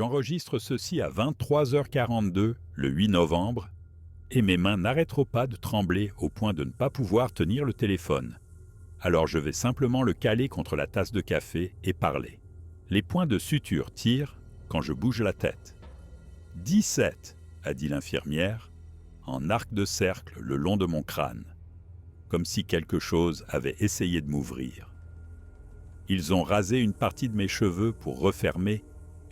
J'enregistre ceci à 23h42, le 8 novembre, et mes mains n'arrêteront pas de trembler au point de ne pas pouvoir tenir le téléphone. Alors je vais simplement le caler contre la tasse de café et parler. Les points de suture tirent quand je bouge la tête. 17, a dit l'infirmière, en arc de cercle le long de mon crâne, comme si quelque chose avait essayé de m'ouvrir. Ils ont rasé une partie de mes cheveux pour refermer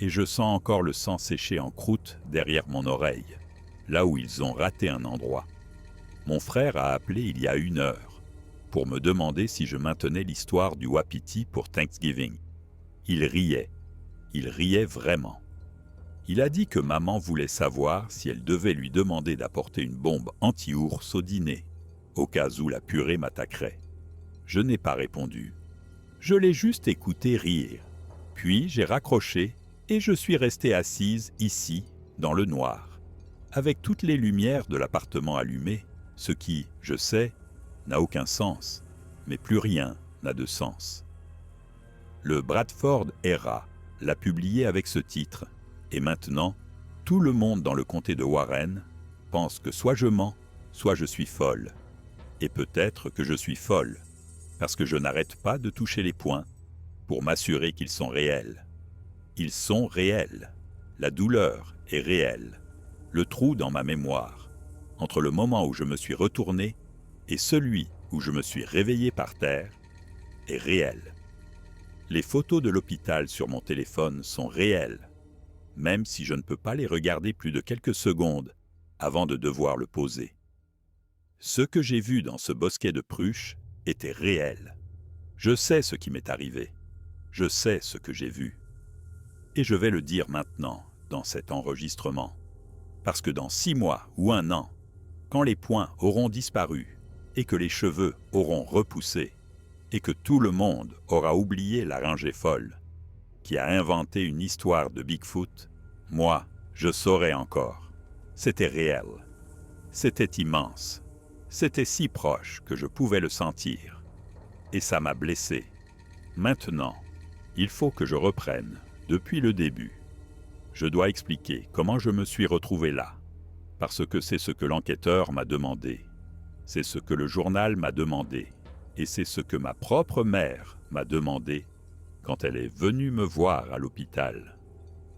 et je sens encore le sang sécher en croûte derrière mon oreille, là où ils ont raté un endroit. Mon frère a appelé il y a 1 heure pour me demander si je maintenais l'histoire du wapiti pour Thanksgiving. Il riait vraiment. Il a dit que maman voulait savoir si elle devait lui demander d'apporter une bombe anti-ours au dîner, au cas où la purée m'attaquerait. Je n'ai pas répondu. Je l'ai juste écouté rire. Puis j'ai raccroché et je suis restée assise ici, dans le noir, avec toutes les lumières de l'appartement allumées, ce qui, je sais, n'a aucun sens, mais plus rien n'a de sens. Le Bradford Era l'a publié avec ce titre, et maintenant, tout le monde dans le comté de Warren pense que soit je mens, soit je suis folle. Et peut-être que je suis folle, parce que je n'arrête pas de toucher les points pour m'assurer qu'ils sont réels. Ils sont réels. La douleur est réelle. Le trou dans ma mémoire, entre le moment où je me suis retourné et celui où je me suis réveillé par terre, est réel. Les photos de l'hôpital sur mon téléphone sont réelles, même si je ne peux pas les regarder plus de quelques secondes avant de devoir le poser. Ce que j'ai vu dans ce bosquet de pruches était réel. Je sais ce qui m'est arrivé. Je sais ce que j'ai vu. Et je vais le dire maintenant, dans cet enregistrement. Parce que dans 6 mois ou 1 an, quand les points auront disparu et que les cheveux auront repoussé et que tout le monde aura oublié la rangée folle qui a inventé une histoire de Bigfoot, moi, je saurai encore. C'était réel. C'était immense. C'était si proche que je pouvais le sentir. Et ça m'a blessé. Maintenant, il faut que je reprenne depuis le début. Je dois expliquer comment je me suis retrouvé là, parce que c'est ce que l'enquêteur m'a demandé. C'est ce que le journal m'a demandé. Et c'est ce que ma propre mère m'a demandé quand elle est venue me voir à l'hôpital.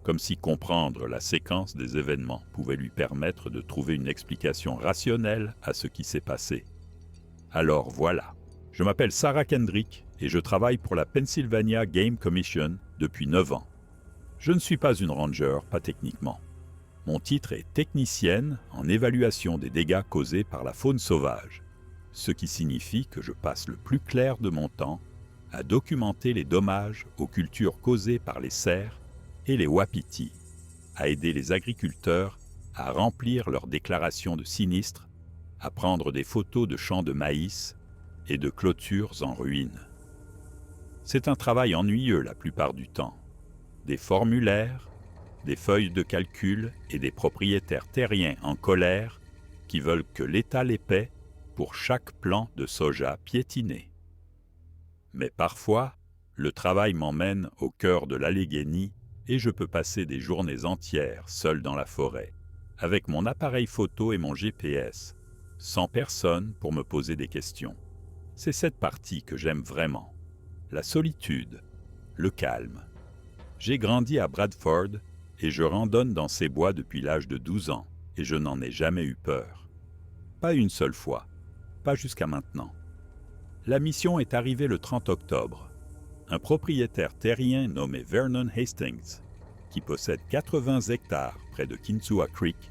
Comme si comprendre la séquence des événements pouvait lui permettre de trouver une explication rationnelle à ce qui s'est passé. Alors voilà, je m'appelle Sarah Kendrick et je travaille pour la Pennsylvania Game Commission depuis 9 ans. Je ne suis pas une ranger, pas techniquement. Mon titre est technicienne en évaluation des dégâts causés par la faune sauvage, ce qui signifie que je passe le plus clair de mon temps à documenter les dommages aux cultures causées par les cerfs et les wapitis, à aider les agriculteurs à remplir leurs déclarations de sinistres, à prendre des photos de champs de maïs et de clôtures en ruine. C'est un travail ennuyeux la plupart du temps. Des formulaires, des feuilles de calcul et des propriétaires terriens en colère qui veulent que l'État les paie pour chaque plant de soja piétiné. Mais parfois, le travail m'emmène au cœur de l'Allegheny et je peux passer des journées entières seul dans la forêt, avec mon appareil photo et mon GPS, sans personne pour me poser des questions. C'est cette partie que j'aime vraiment. La solitude, le calme. J'ai grandi à Bradford et je randonne dans ces bois depuis l'âge de 12 ans et je n'en ai jamais eu peur. Pas une seule fois, pas jusqu'à maintenant. La mission est arrivée le 30 octobre. Un propriétaire terrien nommé Vernon Hastings, qui possède 80 hectares près de Kinsua Creek,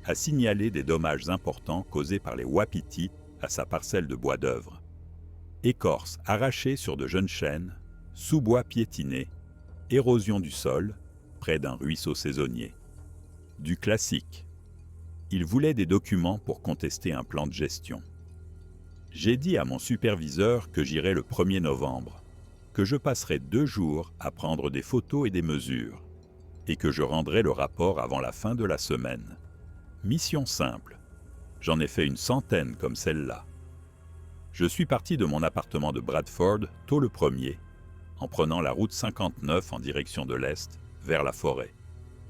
a signalé des dommages importants causés par les wapitis à sa parcelle de bois d'œuvre. Écorce arrachée sur de jeunes chênes, sous-bois piétiné, érosion du sol, près d'un ruisseau saisonnier. Du classique. Il voulait des documents pour contester un plan de gestion. J'ai dit à mon superviseur que j'irais le 1er novembre, que je passerais 2 jours à prendre des photos et des mesures, et que je rendrais le rapport avant la fin de la semaine. Mission simple. J'en ai fait une centaine comme celle-là. Je suis parti de mon appartement de Bradford tôt le 1er, en prenant la route 59 en direction de l'est, vers la forêt.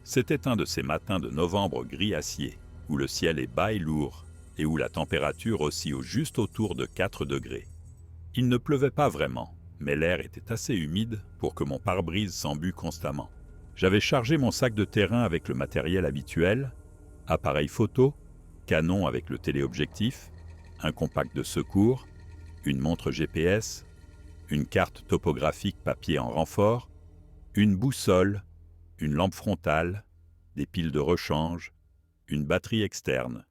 C'était un de ces matins de novembre gris acier, où le ciel est bas et lourd, et où la température oscille juste autour de 4 degrés. Il ne pleuvait pas vraiment, mais l'air était assez humide pour que mon pare-brise s'embue constamment. J'avais chargé mon sac de terrain avec le matériel habituel, appareil photo, Canon avec le téléobjectif, un compact de secours, une montre GPS, une carte topographique papier en renfort, une boussole, une lampe frontale, des piles de rechange, une batterie externe,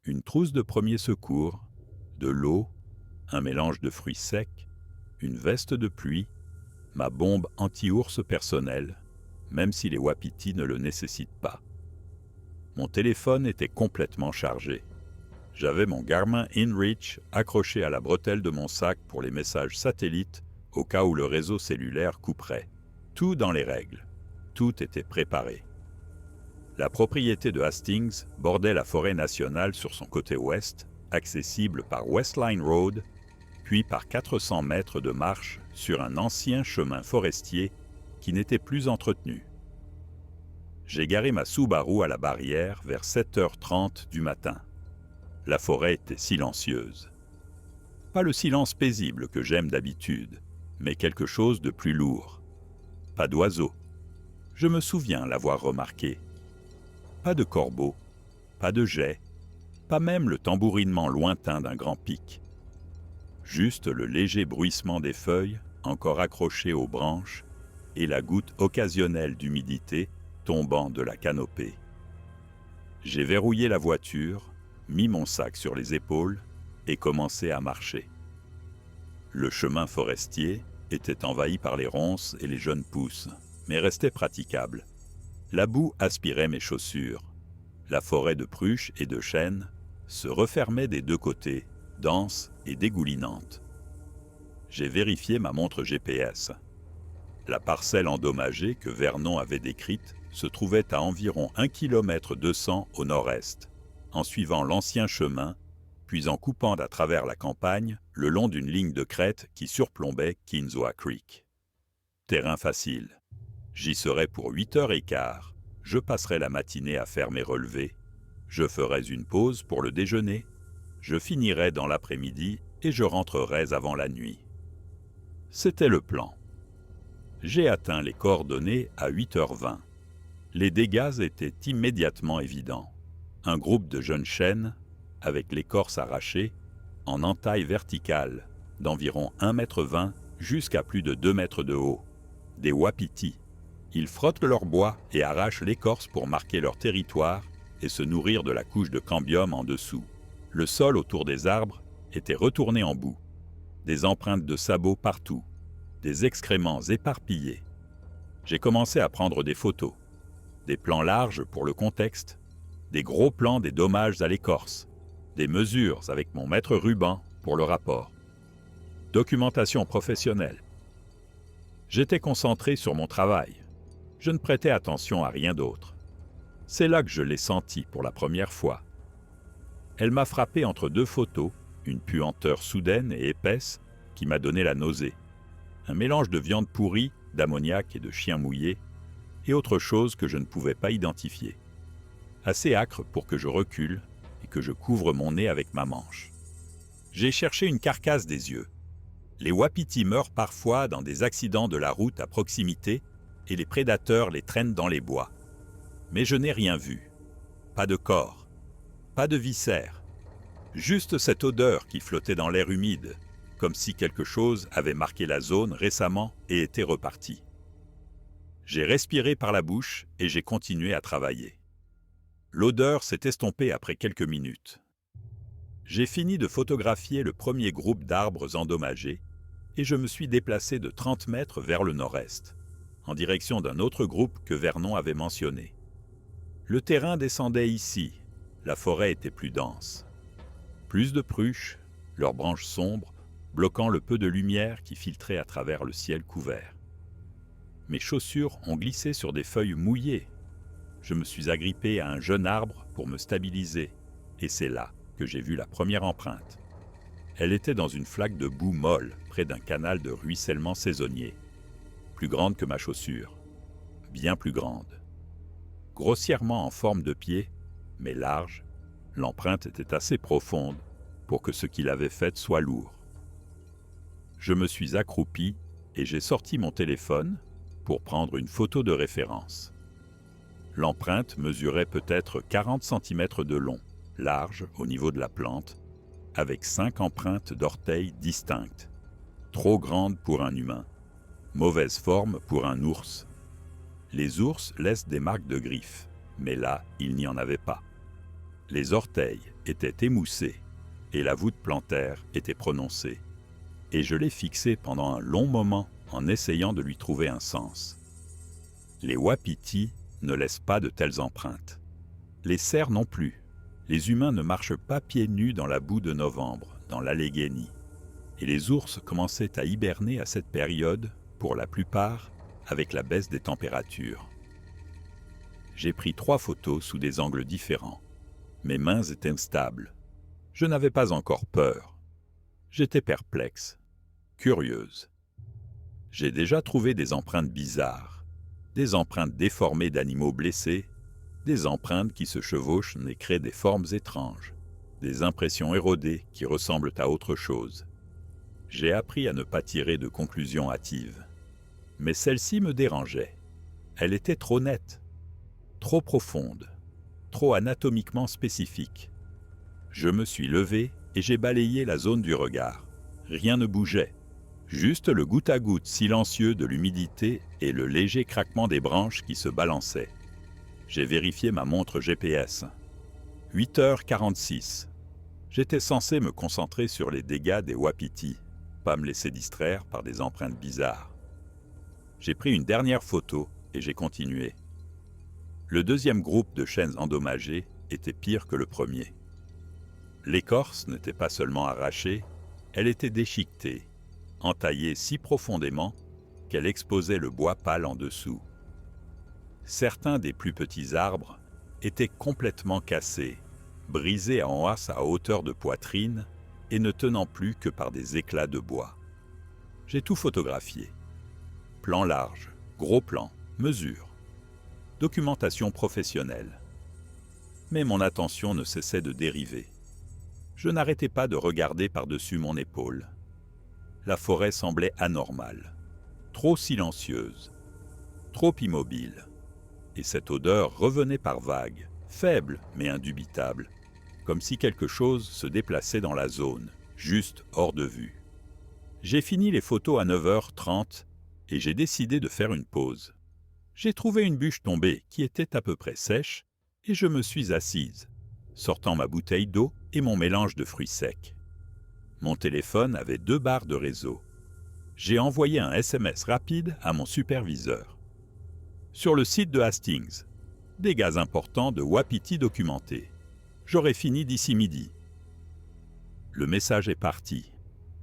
une trousse de premier secours, de l'eau, un mélange de fruits secs, une veste de pluie, ma bombe anti-ours personnelle, même si les wapitis ne le nécessitent pas. Mon téléphone était complètement chargé. J'avais mon Garmin InReach accroché à la bretelle de mon sac pour les messages satellites au cas où le réseau cellulaire couperait. Tout dans les règles. Tout était préparé. La propriété de Hastings bordait la forêt nationale sur son côté ouest, accessible par Westline Road, puis par 400 mètres de marche sur un ancien chemin forestier qui n'était plus entretenu. J'ai garé ma Subaru à la barrière vers 7h30 du matin. La forêt était silencieuse. Pas le silence paisible que j'aime d'habitude, mais quelque chose de plus lourd. Pas d'oiseaux. Je me souviens l'avoir remarqué. Pas de corbeaux, pas de geais, pas même le tambourinement lointain d'un grand pic. Juste le léger bruissement des feuilles, encore accrochées aux branches, et la goutte occasionnelle d'humidité tombant de la canopée. J'ai verrouillé la voiture, mis mon sac sur les épaules et commencé à marcher. Le chemin forestier était envahi par les ronces et les jeunes pousses, mais restait praticable. La boue aspirait mes chaussures. La forêt de pruches et de chênes se refermait des deux côtés, dense et dégoulinante. J'ai vérifié ma montre GPS. La parcelle endommagée que Vernon avait décrite se trouvait à environ 1,2 km au nord-est, en suivant l'ancien chemin, puis en coupant à travers la campagne le long d'une ligne de crête qui surplombait Kinsua Creek. Terrain facile. J'y serais pour 8h15. Je passerais la matinée à faire mes relevés. Je ferais une pause pour le déjeuner. Je finirais dans l'après-midi et je rentrerais avant la nuit. C'était le plan. J'ai atteint les coordonnées à 8h20. Les dégâts étaient immédiatement évidents. Un groupe de jeunes chênes, avec l'écorce arrachée, en entaille verticale, d'environ 1,20 m jusqu'à plus de 2 mètres de haut. Des wapitis. Ils frottent leur bois et arrachent l'écorce pour marquer leur territoire et se nourrir de la couche de cambium en dessous. Le sol autour des arbres était retourné en boue. Des empreintes de sabots partout. Des excréments éparpillés. J'ai commencé à prendre des photos. Des plans larges pour le contexte. Des gros plans des dommages à l'écorce. Des mesures avec mon mètre ruban pour le rapport. Documentation professionnelle. J'étais concentré sur mon travail. Je ne prêtais attention à rien d'autre. C'est là que je l'ai sentie pour la première fois. Elle m'a frappé entre deux photos, une puanteur soudaine et épaisse qui m'a donné la nausée. Un mélange de viande pourrie, d'ammoniac et de chien mouillé, et autre chose que je ne pouvais pas identifier. Assez âcre pour que je recule et que je couvre mon nez avec ma manche. J'ai cherché une carcasse des yeux. Les wapitis meurent parfois dans des accidents de la route à proximité et les prédateurs les traînent dans les bois. Mais je n'ai rien vu. Pas de corps, pas de viscères. Juste cette odeur qui flottait dans l'air humide, comme si quelque chose avait marqué la zone récemment et était reparti. J'ai respiré par la bouche et j'ai continué à travailler. L'odeur s'est estompée après quelques minutes. J'ai fini de photographier le premier groupe d'arbres endommagés et je me suis déplacé de 30 mètres vers le nord-est, en direction d'un autre groupe que Vernon avait mentionné. Le terrain descendait ici, la forêt était plus dense. Plus de pruches, leurs branches sombres, bloquant le peu de lumière qui filtrait à travers le ciel couvert. Mes chaussures ont glissé sur des feuilles mouillées. Je me suis agrippé à un jeune arbre pour me stabiliser, et c'est là que j'ai vu la première empreinte. Elle était dans une flaque de boue molle, près d'un canal de ruissellement saisonnier. Plus grande que ma chaussure. Bien plus grande. grossièrement en forme de pied, mais large. L'empreinte était assez profonde pour que ce qu'il avait fait soit lourd. Je me suis accroupi et j'ai sorti mon téléphone pour prendre une photo de référence. L'empreinte mesurait peut-être 40 cm de long, large au niveau de la plante, avec 5 empreintes d'orteils distinctes. Trop grandes pour un humain, mauvaise forme pour un ours. Les ours laissent des marques de griffes, mais là, il n'y en avait pas. Les orteils étaient émoussés et la voûte plantaire était prononcée. Et je l'ai fixé pendant un long moment en essayant de lui trouver un sens. Les wapitis ne laissent pas de telles empreintes. Les cerfs non plus. Les humains ne marchent pas pieds nus dans la boue de novembre, dans l'Allegheny. Et les ours commençaient à hiberner à cette période, pour la plupart, avec la baisse des températures. J'ai pris 3 photos sous des angles différents. Mes mains étaient instables. Je n'avais pas encore peur. J'étais perplexe, curieuse. J'ai déjà trouvé des empreintes bizarres, des empreintes déformées d'animaux blessés, des empreintes qui se chevauchent et créent des formes étranges, des impressions érodées qui ressemblent à autre chose. J'ai appris à ne pas tirer de conclusions hâtives. Mais celle-ci me dérangeait. Elle était trop nette, trop profonde, trop anatomiquement spécifique. Je me suis levé et j'ai balayé la zone du regard. Rien ne bougeait. Juste le goutte à goutte silencieux de l'humidité et le léger craquement des branches qui se balançaient. J'ai vérifié ma montre GPS. 8h46. J'étais censé me concentrer sur les dégâts des wapitis, pas me laisser distraire par des empreintes bizarres. J'ai pris une dernière photo et j'ai continué. Le deuxième groupe de chaînes endommagées était pire que le premier. L'écorce n'était pas seulement arrachée, elle était déchiquetée, entaillée si profondément qu'elle exposait le bois pâle en dessous. Certains des plus petits arbres étaient complètement cassés, brisés en os à hauteur de poitrine et ne tenant plus que par des éclats de bois. J'ai tout photographié. Plan large, gros plan, mesure, documentation professionnelle. Mais mon attention ne cessait de dériver. Je n'arrêtais pas de regarder par-dessus mon épaule. La forêt semblait anormale, trop silencieuse, trop immobile. Et cette odeur revenait par vagues, faible mais indubitable, comme si quelque chose se déplaçait dans la zone, juste hors de vue. J'ai fini les photos à 9h30 et j'ai décidé de faire une pause. J'ai trouvé une bûche tombée qui était à peu près sèche et je me suis assise, sortant ma bouteille d'eau et mon mélange de fruits secs. Mon téléphone avait 2 barres de réseau. J'ai envoyé un SMS rapide à mon superviseur. Sur le site de Hastings, dégâts importants de wapitis documentés. J'aurai fini d'ici midi. Le message est parti.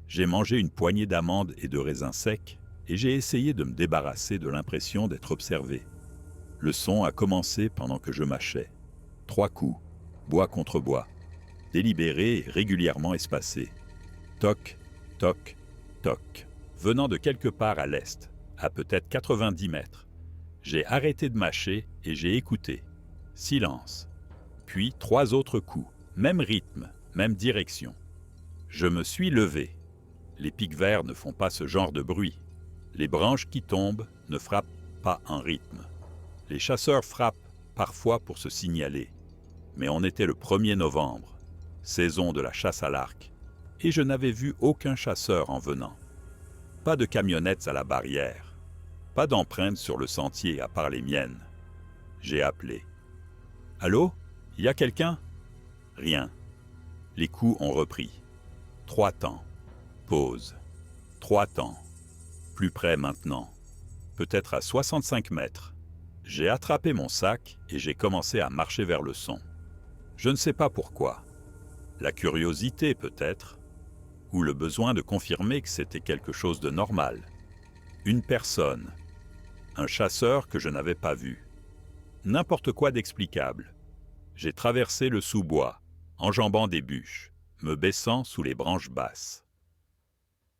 J'ai mangé une poignée d'amandes et de raisins secs et j'ai essayé de me débarrasser de l'impression d'être observé. Le son a commencé pendant que je mâchais. 3 coups, bois contre bois, délibérés et régulièrement espacés. Toc, toc, toc. Venant de quelque part à l'est, à peut-être 90 mètres. J'ai arrêté de mâcher et j'ai écouté. Silence. Puis 3 autres coups, même rythme, même direction. Je me suis levé. Les pics verts ne font pas ce genre de bruit. Les branches qui tombent ne frappent pas en rythme. Les chasseurs frappent parfois pour se signaler. Mais on était le 1er novembre, saison de la chasse à l'arc, et je n'avais vu aucun chasseur en venant. Pas de camionnettes à la barrière, pas d'empreintes sur le sentier à part les miennes. J'ai appelé. « Allô? Y a quelqu'un? » Rien. Les coups ont repris. 3 temps. Pause. 3 temps. Plus près maintenant. Peut-être à 65 mètres. J'ai attrapé mon sac et j'ai commencé à marcher vers le son. Je ne sais pas pourquoi. La curiosité peut-être, ou le besoin de confirmer que c'était quelque chose de normal. Une personne, un chasseur que je n'avais pas vu. N'importe quoi d'explicable. J'ai traversé le sous-bois, enjambant des bûches, me baissant sous les branches basses.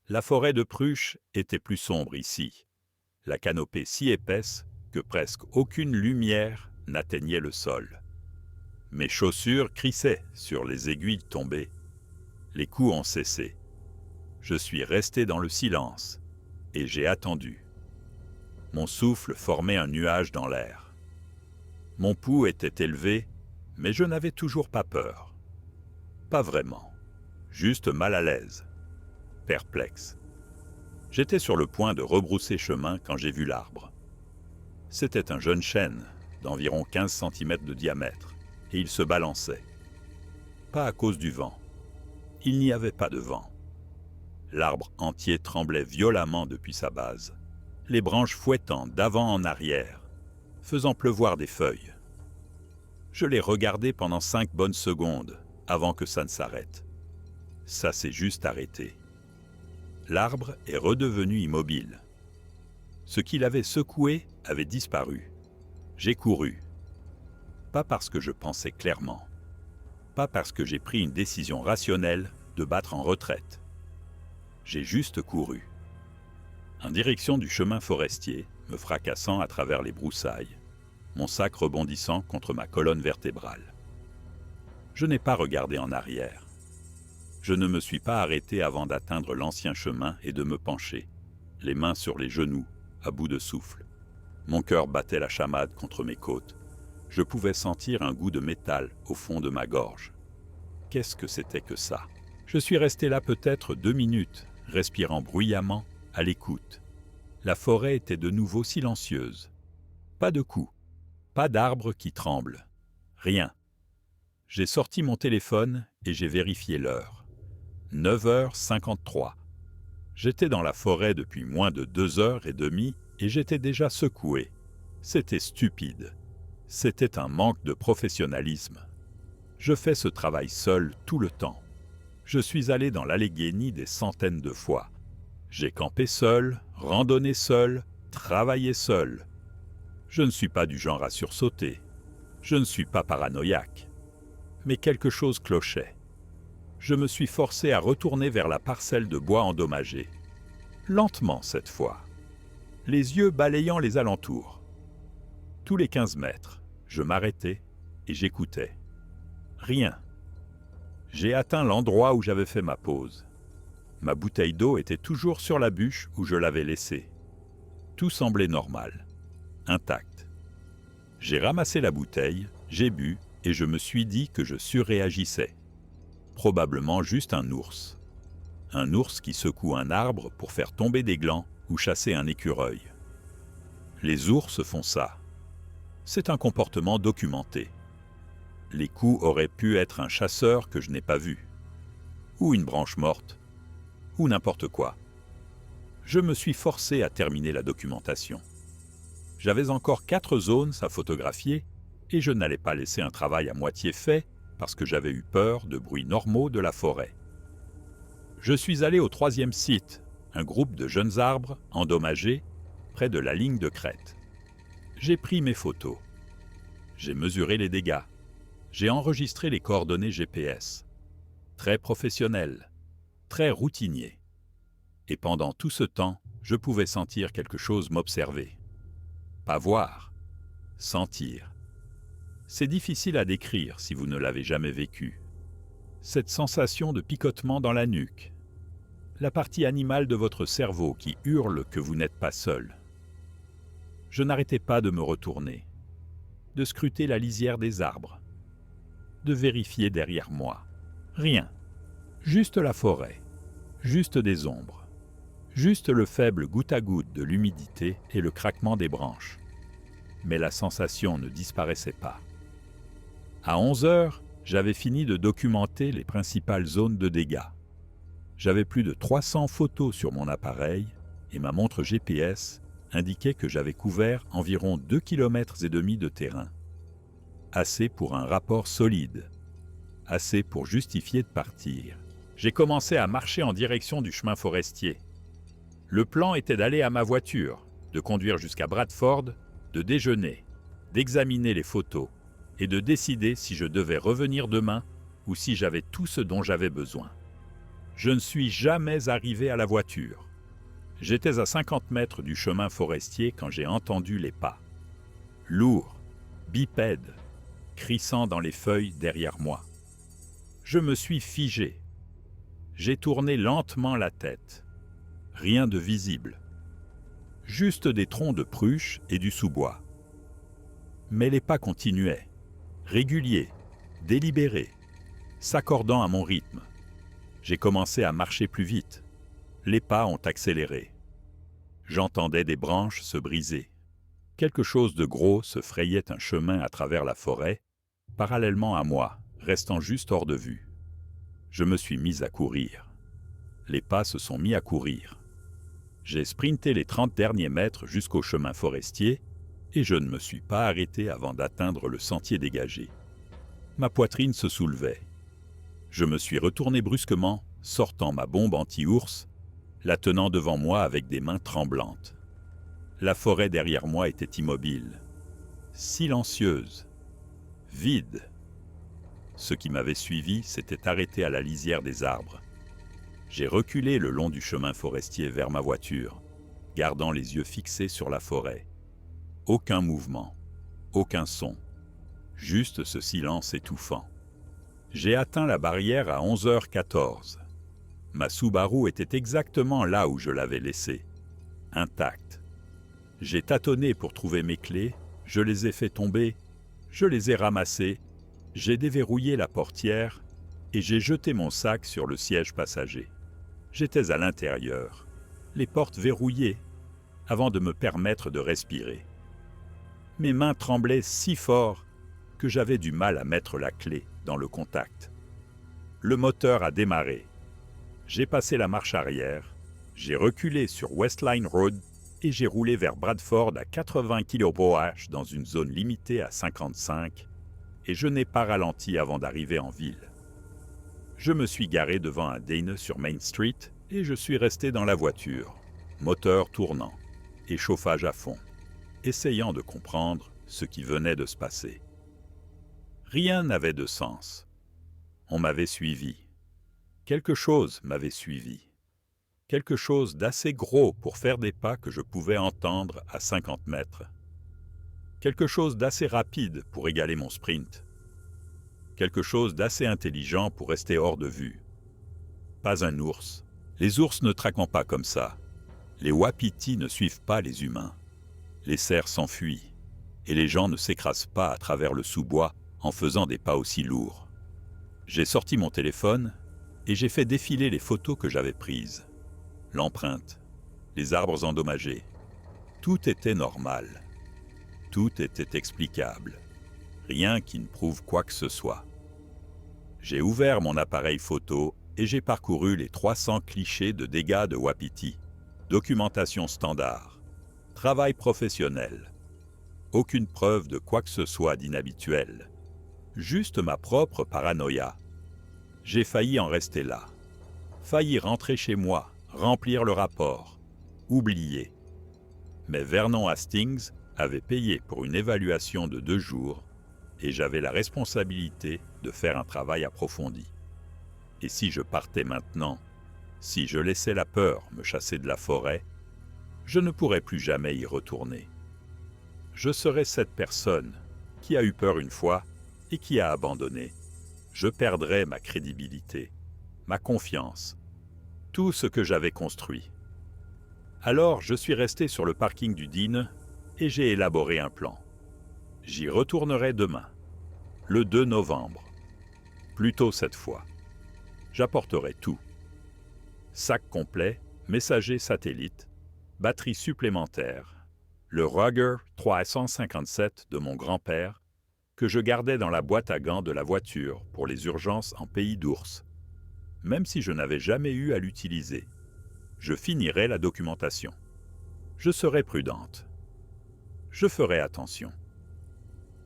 La forêt de Pruche était plus sombre ici, la canopée si épaisse que presque aucune lumière n'atteignait le sol. Mes chaussures crissaient sur les aiguilles tombées. Les coups ont cessé. Je suis resté dans le silence et j'ai attendu. Mon souffle formait un nuage dans l'air. Mon pouls était élevé, mais je n'avais toujours pas peur. Pas vraiment, juste mal à l'aise, perplexe. J'étais sur le point de rebrousser chemin quand j'ai vu l'arbre. C'était un jeune chêne d'environ 15 cm de diamètre, et il se balançait. Pas à cause du vent. Il n'y avait pas de vent. L'arbre entier tremblait violemment depuis sa base, les branches fouettant d'avant en arrière, faisant pleuvoir des feuilles. Je l'ai regardé pendant 5 bonnes secondes avant que ça ne s'arrête. Ça s'est juste arrêté. L'arbre est redevenu immobile. Ce qui l'avait secoué avait disparu. J'ai couru. Pas parce que je pensais clairement. Pas parce que j'ai pris une décision rationnelle de battre en retraite. J'ai juste couru. En direction du chemin forestier, me fracassant à travers les broussailles, mon sac rebondissant contre ma colonne vertébrale. Je n'ai pas regardé en arrière. Je ne me suis pas arrêté avant d'atteindre l'ancien chemin et de me pencher, les mains sur les genoux, à bout de souffle. Mon cœur battait la chamade contre mes côtes. Je pouvais sentir un goût de métal au fond de ma gorge. Qu'est-ce que c'était que ça? Je suis resté là peut-être 2 minutes, respirant bruyamment, à l'écoute. La forêt était de nouveau silencieuse. Pas de coups, pas d'arbres qui tremblent. Rien. J'ai sorti mon téléphone et j'ai vérifié l'heure. 9h53. J'étais dans la forêt depuis moins de 2h30 et j'étais déjà secoué. C'était stupide. C'était un manque de professionnalisme. Je fais ce travail seul tout le temps. Je suis allé dans l'Allegheny des centaines de fois. J'ai campé seul, randonné seul, travaillé seul. Je ne suis pas du genre à sursauter. Je ne suis pas paranoïaque. Mais quelque chose clochait. Je me suis forcé à retourner vers la parcelle de bois endommagée. Lentement cette fois. Les yeux balayant les alentours. Tous les 15 mètres, je m'arrêtais et j'écoutais. Rien. J'ai atteint l'endroit où j'avais fait ma pause. Ma bouteille d'eau était toujours sur la bûche où je l'avais laissée. Tout semblait normal, intact. J'ai ramassé la bouteille, j'ai bu et je me suis dit que je surréagissais. Probablement juste un ours. Un ours qui secoue un arbre pour faire tomber des glands ou chasser un écureuil. Les ours font ça. C'est un comportement documenté. Les coups auraient pu être un chasseur que je n'ai pas vu. Ou une branche morte. Ou n'importe quoi. Je me suis forcé à terminer la documentation. J'avais encore 4 zones à photographier et je n'allais pas laisser un travail à moitié fait parce que j'avais eu peur de bruits normaux de la forêt. Je suis allé au 3e site, un groupe de jeunes arbres endommagés près de la ligne de crête. J'ai pris mes photos. J'ai mesuré les dégâts. J'ai enregistré les coordonnées GPS. Très professionnel, très routinier. Et pendant tout ce temps, je pouvais sentir quelque chose m'observer. Pas voir, sentir. C'est difficile à décrire si vous ne l'avez jamais vécu. Cette sensation de picotement dans la nuque. La partie animale de votre cerveau qui hurle que vous n'êtes pas seul. Je n'arrêtais pas de me retourner, de scruter la lisière des arbres, de vérifier derrière moi. Rien. Juste la forêt, juste des ombres, juste le faible goutte à goutte de l'humidité et le craquement des branches. Mais la sensation ne disparaissait pas. À 11h, j'avais fini de documenter les principales zones de dégâts. J'avais plus de 300 photos sur mon appareil et ma montre GPS indiquait que j'avais couvert environ 2,5 km de terrain. Assez pour un rapport solide. Assez pour justifier de partir. J'ai commencé à marcher en direction du chemin forestier. Le plan était d'aller à ma voiture, de conduire jusqu'à Bradford, de déjeuner, d'examiner les photos et de décider si je devais revenir demain ou si j'avais tout ce dont j'avais besoin. Je ne suis jamais arrivé à la voiture. J'étais à 50 mètres du chemin forestier quand j'ai entendu les pas. Lourds, bipède, crissant dans les feuilles derrière moi. Je me suis figé. J'ai tourné lentement la tête. Rien de visible. Juste des troncs de pruche et du sous-bois. Mais les pas continuaient, réguliers, délibérés, s'accordant à mon rythme. J'ai commencé à marcher plus vite. Les pas ont accéléré. J'entendais des branches se briser. Quelque chose de gros se frayait un chemin à travers la forêt, parallèlement à moi, restant juste hors de vue. Je me suis mis à courir. Les pas se sont mis à courir. J'ai sprinté les 30 derniers mètres jusqu'au chemin forestier et je ne me suis pas arrêté avant d'atteindre le sentier dégagé. Ma poitrine se soulevait. Je me suis retourné brusquement, sortant ma bombe anti-ours, la tenant devant moi avec des mains tremblantes. La forêt derrière moi était immobile, silencieuse, vide. Ceux qui m'avaient suivi s'étaient arrêtés à la lisière des arbres. J'ai reculé le long du chemin forestier vers ma voiture, gardant les yeux fixés sur la forêt. Aucun mouvement, aucun son, juste ce silence étouffant. J'ai atteint la barrière à 11h14. Ma Subaru était exactement là où je l'avais laissée, intacte. J'ai tâtonné pour trouver mes clés, je les ai fait tomber, je les ai ramassées, j'ai déverrouillé la portière et j'ai jeté mon sac sur le siège passager. J'étais à l'intérieur, les portes verrouillées, avant de me permettre de respirer. Mes mains tremblaient si fort que j'avais du mal à mettre la clé dans le contact. Le moteur a démarré. J'ai passé la marche arrière, j'ai reculé sur Westline Road et j'ai roulé vers Bradford à 80 km/h dans une zone limitée à 55 et je n'ai pas ralenti avant d'arriver en ville. Je me suis garé devant un Dane sur Main Street et je suis resté dans la voiture, moteur tournant et chauffage à fond, essayant de comprendre ce qui venait de se passer. Rien n'avait de sens. On m'avait suivi. Quelque chose m'avait suivi. Quelque chose d'assez gros pour faire des pas que je pouvais entendre à 50 mètres. Quelque chose d'assez rapide pour égaler mon sprint. Quelque chose d'assez intelligent pour rester hors de vue. Pas un ours. Les ours ne traquent pas comme ça. Les wapitis ne suivent pas les humains. Les cerfs s'enfuient. Et les gens ne s'écrasent pas à travers le sous-bois en faisant des pas aussi lourds. J'ai sorti mon téléphone et j'ai fait défiler les photos que j'avais prises. L'empreinte, les arbres endommagés. Tout était normal. Tout était explicable. Rien qui ne prouve quoi que ce soit. J'ai ouvert mon appareil photo et j'ai parcouru les 300 clichés de dégâts de wapiti. Documentation standard. Travail professionnel. Aucune preuve de quoi que ce soit d'inhabituel. Juste ma propre paranoïa. J'ai failli en rester là. Failli rentrer chez moi, remplir le rapport. Oublier. Mais Vernon Hastings avait payé pour une évaluation de 2 jours et j'avais la responsabilité de faire un travail approfondi. Et si je partais maintenant, si je laissais la peur me chasser de la forêt, je ne pourrais plus jamais y retourner. Je serais cette personne qui a eu peur une fois et qui a abandonné. Je perdrais ma crédibilité, ma confiance, tout ce que j'avais construit. Alors je suis resté sur le parking du Dean et j'ai élaboré un plan. J'y retournerai demain, le 2 novembre. Plus tôt cette fois. J'apporterai tout. Sac complet, messager satellite, batterie supplémentaire, le Ruger 357 de mon grand-père, que je gardais dans la boîte à gants de la voiture pour les urgences en pays d'ours. Même si je n'avais jamais eu à l'utiliser, je finirai la documentation. Je serai prudente. Je ferai attention.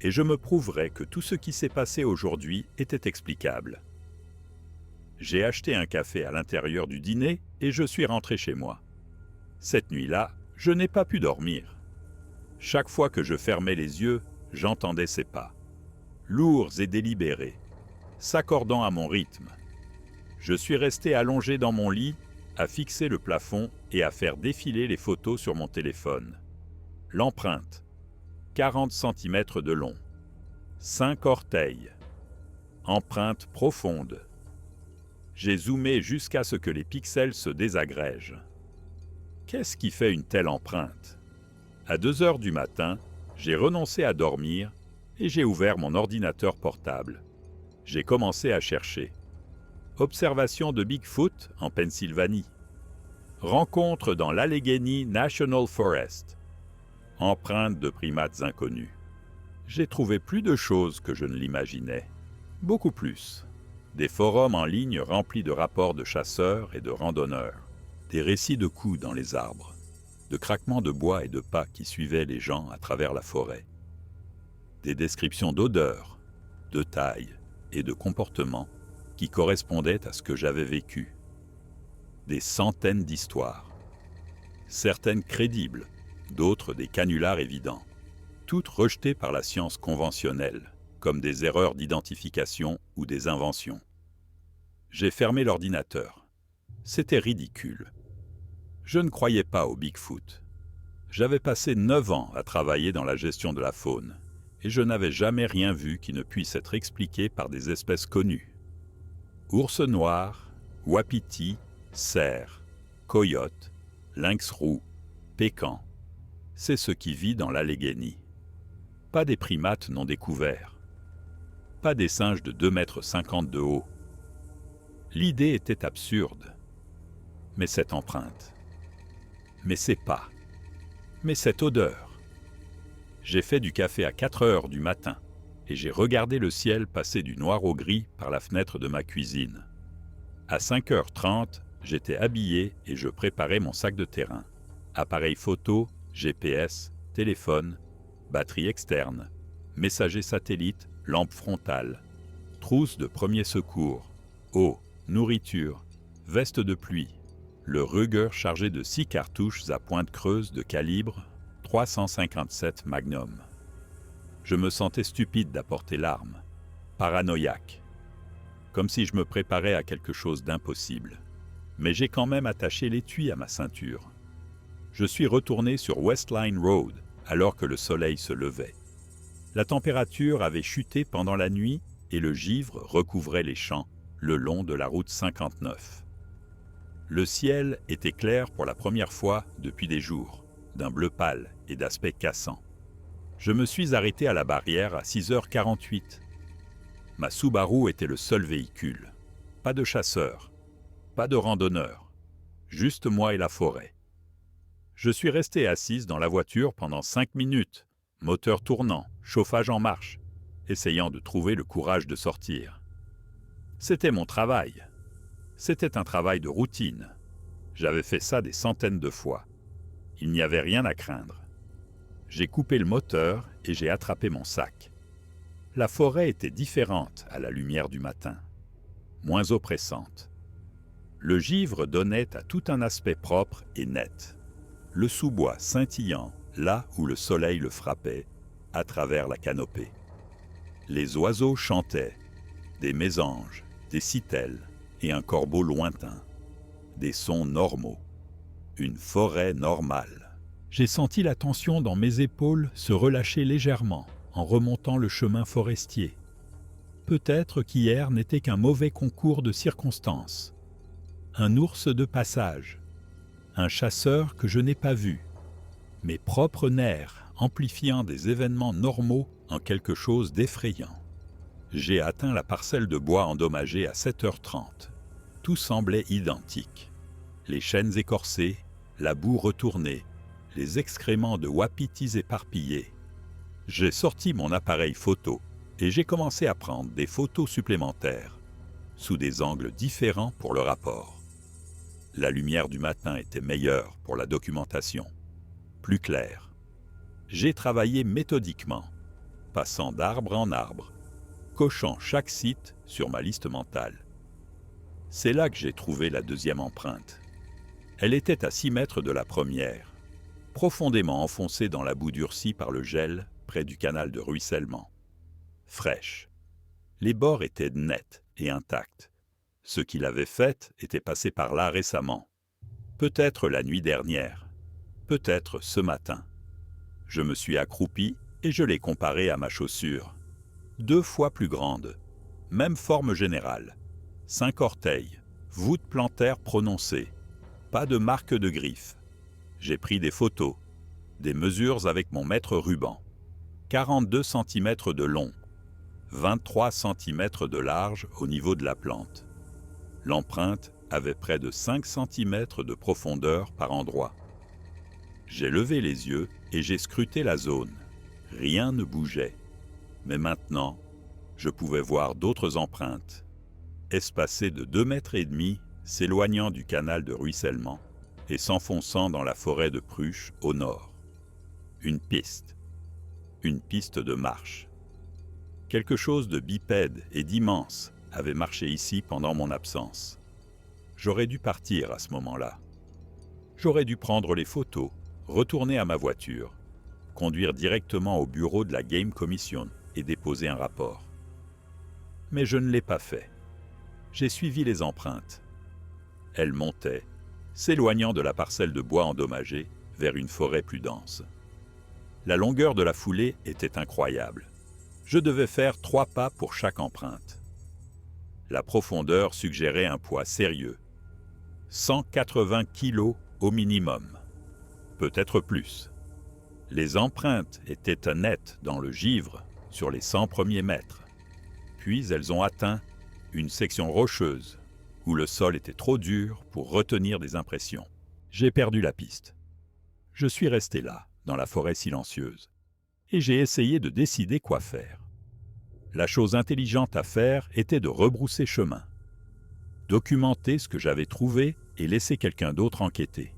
Et je me prouverai que tout ce qui s'est passé aujourd'hui était explicable. J'ai acheté un café à l'intérieur du dîner et je suis rentré chez moi. Cette nuit-là, je n'ai pas pu dormir. Chaque fois que je fermais les yeux, j'entendais ses pas, lourds et délibérés, s'accordant à mon rythme. Je suis resté allongé dans mon lit, à fixer le plafond et à faire défiler les photos sur mon téléphone. L'empreinte, 40 cm de long, 5 orteils. Empreinte profonde. J'ai zoomé jusqu'à ce que les pixels se désagrègent. Qu'est-ce qui fait une telle empreinte? À 2 heures du matin, j'ai renoncé à dormir et j'ai ouvert mon ordinateur portable. J'ai commencé à chercher. Observation de Bigfoot en Pennsylvanie. Rencontre dans l'Allegheny National Forest. Empreinte de primates inconnus. J'ai trouvé plus de choses que je ne l'imaginais. Beaucoup plus. Des forums en ligne remplis de rapports de chasseurs et de randonneurs. Des récits de coups dans les arbres. De craquements de bois et de pas qui suivaient les gens à travers la forêt. Des descriptions d'odeurs, de taille et de comportements qui correspondaient à ce que j'avais vécu. Des centaines d'histoires. Certaines crédibles, d'autres des canulars évidents. Toutes rejetées par la science conventionnelle, comme des erreurs d'identification ou des inventions. J'ai fermé l'ordinateur. C'était ridicule. Je ne croyais pas au Bigfoot. J'avais passé 9 ans à travailler dans la gestion de la faune, et je n'avais jamais rien vu qui ne puisse être expliqué par des espèces connues. Ours noir, wapiti, cerf, coyote, lynx roux, pécan. C'est ce qui vit dans l'Allegheny. Pas des primates non découverts. Pas des singes de 2,50 m de haut. L'idée était absurde. Mais cette empreinte. Mais ces pas. Mais cette odeur. J'ai fait du café à 4 heures du matin et j'ai regardé le ciel passer du noir au gris par la fenêtre de ma cuisine. À 5h30, j'étais habillé et je préparais mon sac de terrain. Appareil photo, GPS, téléphone, batterie externe, messager satellite, lampe frontale, trousse de premier secours, eau, nourriture, veste de pluie, le Ruger chargé de 6 cartouches à pointe creuse de calibre 357 Magnum. Je me sentais stupide d'apporter l'arme, paranoïaque, comme si je me préparais à quelque chose d'impossible. Mais j'ai quand même attaché l'étui à ma ceinture. Je suis retourné sur Westline Road alors que le soleil se levait. La température avait chuté pendant la nuit et le givre recouvrait les champs le long de la route 59. Le ciel était clair pour la première fois depuis des jours, d'un bleu pâle et d'aspect cassant. Je me suis arrêté à la barrière à 6h48. Ma Subaru était le seul véhicule. Pas de chasseurs, pas de randonneurs, juste moi et la forêt. Je suis resté assise dans la voiture pendant 5 minutes, moteur tournant, chauffage en marche, essayant de trouver le courage de sortir. C'était mon travail. C'était un travail de routine. J'avais fait ça des centaines de fois. Il n'y avait rien à craindre. J'ai coupé le moteur et j'ai attrapé mon sac. La forêt était différente à la lumière du matin, moins oppressante. Le givre donnait à tout un aspect propre et net. Le sous-bois scintillant là où le soleil le frappait, à travers la canopée. Les oiseaux chantaient, des mésanges, des citelles et un corbeau lointain. Des sons normaux. Une forêt normale. J'ai senti la tension dans mes épaules se relâcher légèrement en remontant le chemin forestier. Peut-être qu'hier n'était qu'un mauvais concours de circonstances. Un ours de passage. Un chasseur que je n'ai pas vu. Mes propres nerfs amplifiant des événements normaux en quelque chose d'effrayant. J'ai atteint la parcelle de bois endommagée à 7h30. Tout semblait identique. Les chênes écorcés, la boue retournée, les excréments de wapitis éparpillés. J'ai sorti mon appareil photo et j'ai commencé à prendre des photos supplémentaires, sous des angles différents pour le rapport. La lumière du matin était meilleure pour la documentation, plus claire. J'ai travaillé méthodiquement, passant d'arbre en arbre, cochant chaque site sur ma liste mentale. C'est là que j'ai trouvé la deuxième empreinte. Elle était à 6 mètres de la première, profondément enfoncée dans la boue durcie par le gel près du canal de ruissellement. Fraîche. Les bords étaient nets et intacts. Ce qui l'avait faite était passé par là récemment. Peut-être la nuit dernière, peut-être ce matin. Je me suis accroupi et je l'ai comparé à ma chaussure. 2 fois plus grande, même forme générale, 5 orteils, voûte plantaire prononcée, pas de marque de griffe. J'ai pris des photos, des mesures avec mon mètre ruban. 42 cm de long, 23 cm de large au niveau de la plante. L'empreinte avait près de 5 cm de profondeur par endroit. J'ai levé les yeux et j'ai scruté la zone. Rien ne bougeait. Mais maintenant, je pouvais voir d'autres empreintes, espacées de 2,5 mètres, s'éloignant du canal de ruissellement et s'enfonçant dans la forêt de Pruche au nord. Une piste de marche. Quelque chose de bipède et d'immense avait marché ici pendant mon absence. J'aurais dû partir à ce moment-là. J'aurais dû prendre les photos, retourner à ma voiture, conduire directement au bureau de la Game Commission et déposer un rapport. Mais je ne l'ai pas fait. J'ai suivi les empreintes. Elles montaient, s'éloignant de la parcelle de bois endommagée vers une forêt plus dense. La longueur de la foulée était incroyable. Je devais faire 3 pas pour chaque empreinte. La profondeur suggérait un poids sérieux. 180 kilos au minimum. Peut-être plus. Les empreintes étaient nettes dans le givre sur les 100 premiers mètres. Puis elles ont atteint une section rocheuse où le sol était trop dur pour retenir des impressions. J'ai perdu la piste. Je suis resté là, dans la forêt silencieuse, et j'ai essayé de décider quoi faire. La chose intelligente à faire était de rebrousser chemin, documenter ce que j'avais trouvé et laisser quelqu'un d'autre enquêter.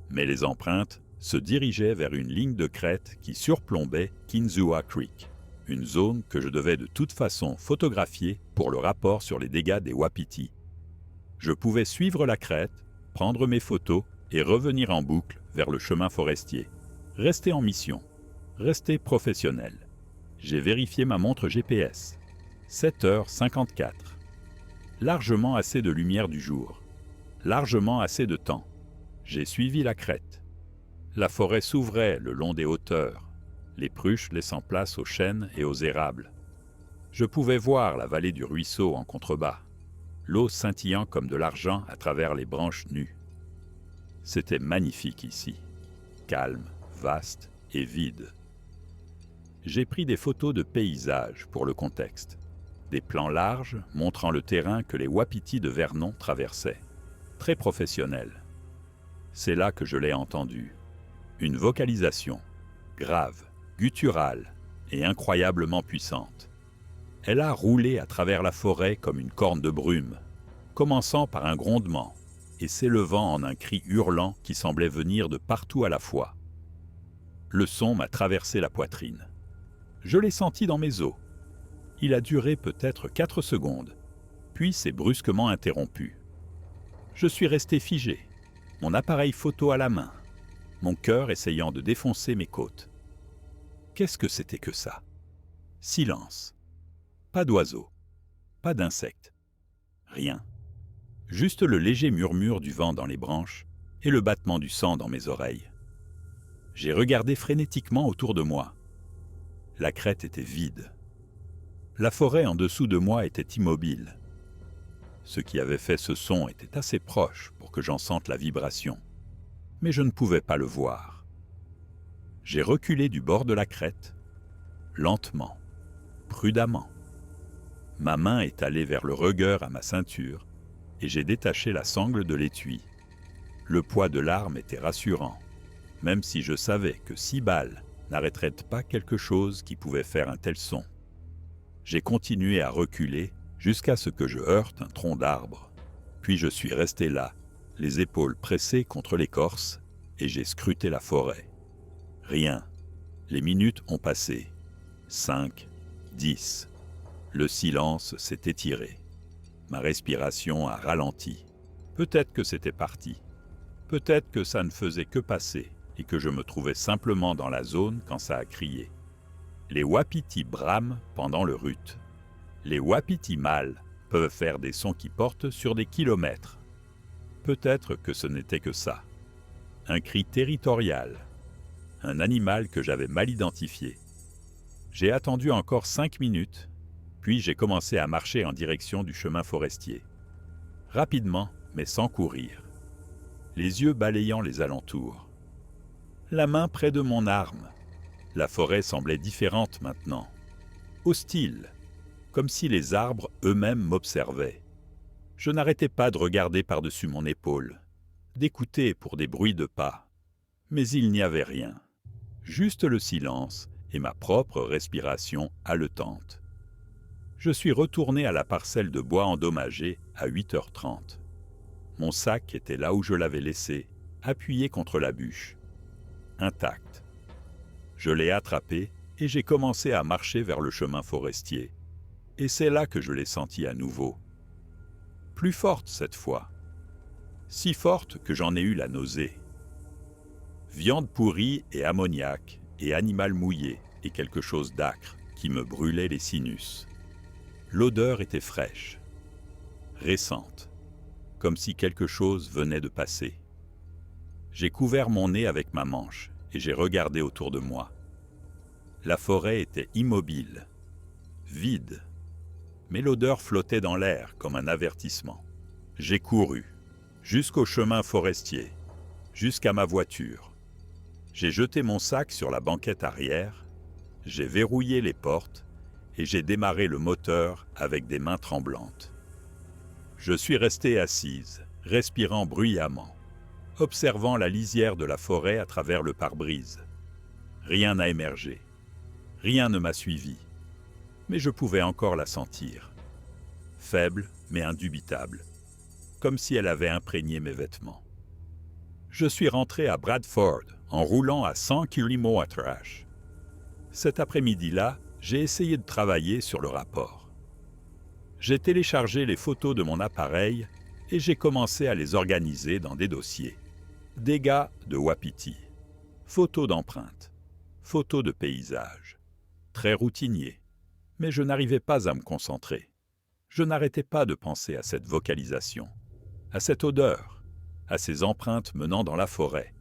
Mais les empreintes se dirigeaient vers une ligne de crête qui surplombait Kinzua Creek, une zone que je devais de toute façon photographier pour le rapport sur les dégâts des wapitis. Je pouvais suivre la crête, prendre mes photos et revenir en boucle vers le chemin forestier. Rester en mission, rester professionnel. J'ai vérifié ma montre GPS. 7h54. Largement assez de lumière du jour. Largement assez de temps. J'ai suivi la crête. La forêt s'ouvrait le long des hauteurs, les pruches laissant place aux chênes et aux érables. Je pouvais voir la vallée du ruisseau en contrebas, l'eau scintillant comme de l'argent à travers les branches nues. C'était magnifique ici, calme, vaste et vide. J'ai pris des photos de paysages pour le contexte, des plans larges montrant le terrain que les wapitis de Vernon traversaient, très professionnel. C'est là que je l'ai entendu. Une vocalisation, grave, gutturale et incroyablement puissante. Elle a roulé à travers la forêt comme une corne de brume, commençant par un grondement et s'élevant en un cri hurlant qui semblait venir de partout à la fois. Le son m'a traversé la poitrine. Je l'ai senti dans mes os. Il a duré peut-être 4 secondes, puis s'est brusquement interrompu. Je suis resté figé, mon appareil photo à la main, mon cœur essayant de défoncer mes côtes. Qu'est-ce que c'était que ça? Silence. Pas d'oiseaux, pas d'insectes, rien. Juste le léger murmure du vent dans les branches et le battement du sang dans mes oreilles. J'ai regardé frénétiquement autour de moi. La crête était vide. La forêt en dessous de moi était immobile. Ce qui avait fait ce son était assez proche pour que j'en sente la vibration, mais je ne pouvais pas le voir. J'ai reculé du bord de la crête, lentement, prudemment. Ma main est allée vers le regueur à ma ceinture et j'ai détaché la sangle de l'étui. Le poids de l'arme était rassurant, même si je savais que 6 balles n'arrêteraient pas quelque chose qui pouvait faire un tel son. J'ai continué à reculer jusqu'à ce que je heurte un tronc d'arbre. Puis je suis resté là, les épaules pressées contre l'écorce, et j'ai scruté la forêt. Rien. Les minutes ont passé. 5, 10. Le silence s'est étiré. Ma respiration a ralenti. Peut-être que c'était parti. Peut-être que ça ne faisait que passer et que je me trouvais simplement dans la zone quand ça a crié. Les wapitis brament pendant le rut. Les wapitis mâles peuvent faire des sons qui portent sur des kilomètres. Peut-être que ce n'était que ça. Un cri territorial. Un animal que j'avais mal identifié. J'ai attendu encore 5 minutes, puis j'ai commencé à marcher en direction du chemin forestier. Rapidement, mais sans courir. Les yeux balayant les alentours. La main près de mon arme. La forêt semblait différente maintenant. Hostile, comme si les arbres eux-mêmes m'observaient. Je n'arrêtais pas de regarder par-dessus mon épaule, d'écouter pour des bruits de pas. Mais il n'y avait rien. Juste le silence et ma propre respiration haletante. Je suis retourné à la parcelle de bois endommagée à 8h30. Mon sac était là où je l'avais laissé, appuyé contre la bûche, intact. Je l'ai attrapé et j'ai commencé à marcher vers le chemin forestier. Et c'est là que je l'ai sentie à nouveau. Plus forte cette fois. Si forte que j'en ai eu la nausée. Viande pourrie et ammoniac et animal mouillé et quelque chose d'âcre qui me brûlait les sinus. L'odeur était fraîche, récente, comme si quelque chose venait de passer. J'ai couvert mon nez avec ma manche et j'ai regardé autour de moi. La forêt était immobile, vide, mais l'odeur flottait dans l'air comme un avertissement. J'ai couru, jusqu'au chemin forestier, jusqu'à ma voiture. J'ai jeté mon sac sur la banquette arrière, j'ai verrouillé les portes et j'ai démarré le moteur avec des mains tremblantes. Je suis resté assise, respirant bruyamment, observant la lisière de la forêt à travers le pare-brise. Rien n'a émergé, rien ne m'a suivi, mais je pouvais encore la sentir. Faible mais indubitable, comme si elle avait imprégné mes vêtements. Je suis rentré à Bradford en roulant à 100 km/h. Cet après-midi-là, j'ai essayé de travailler sur le rapport. J'ai téléchargé les photos de mon appareil et j'ai commencé à les organiser dans des dossiers. Dégâts de Wapiti, photos d'empreintes, photos de paysages. Très routinier, mais je n'arrivais pas à me concentrer. Je n'arrêtais pas de penser à cette vocalisation, à cette odeur, à ces empreintes menant dans la forêt.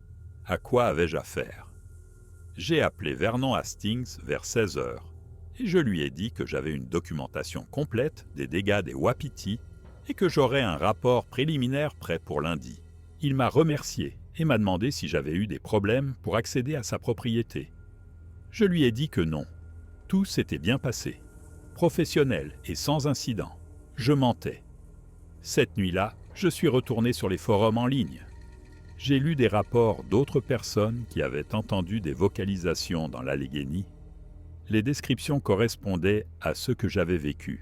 À quoi avais-je affaire? J'ai appelé Vernon Hastings vers 16h et je lui ai dit que j'avais une documentation complète des dégâts des Wapiti et que j'aurais un rapport préliminaire prêt pour lundi. Il m'a remercié et m'a demandé si j'avais eu des problèmes pour accéder à sa propriété. Je lui ai dit que non. Tout s'était bien passé. Professionnel et sans incident. Je mentais. Cette nuit-là, je suis retourné sur les forums en ligne. J'ai lu des rapports d'autres personnes qui avaient entendu des vocalisations dans l'Allegheny. Les descriptions correspondaient à ce que j'avais vécu.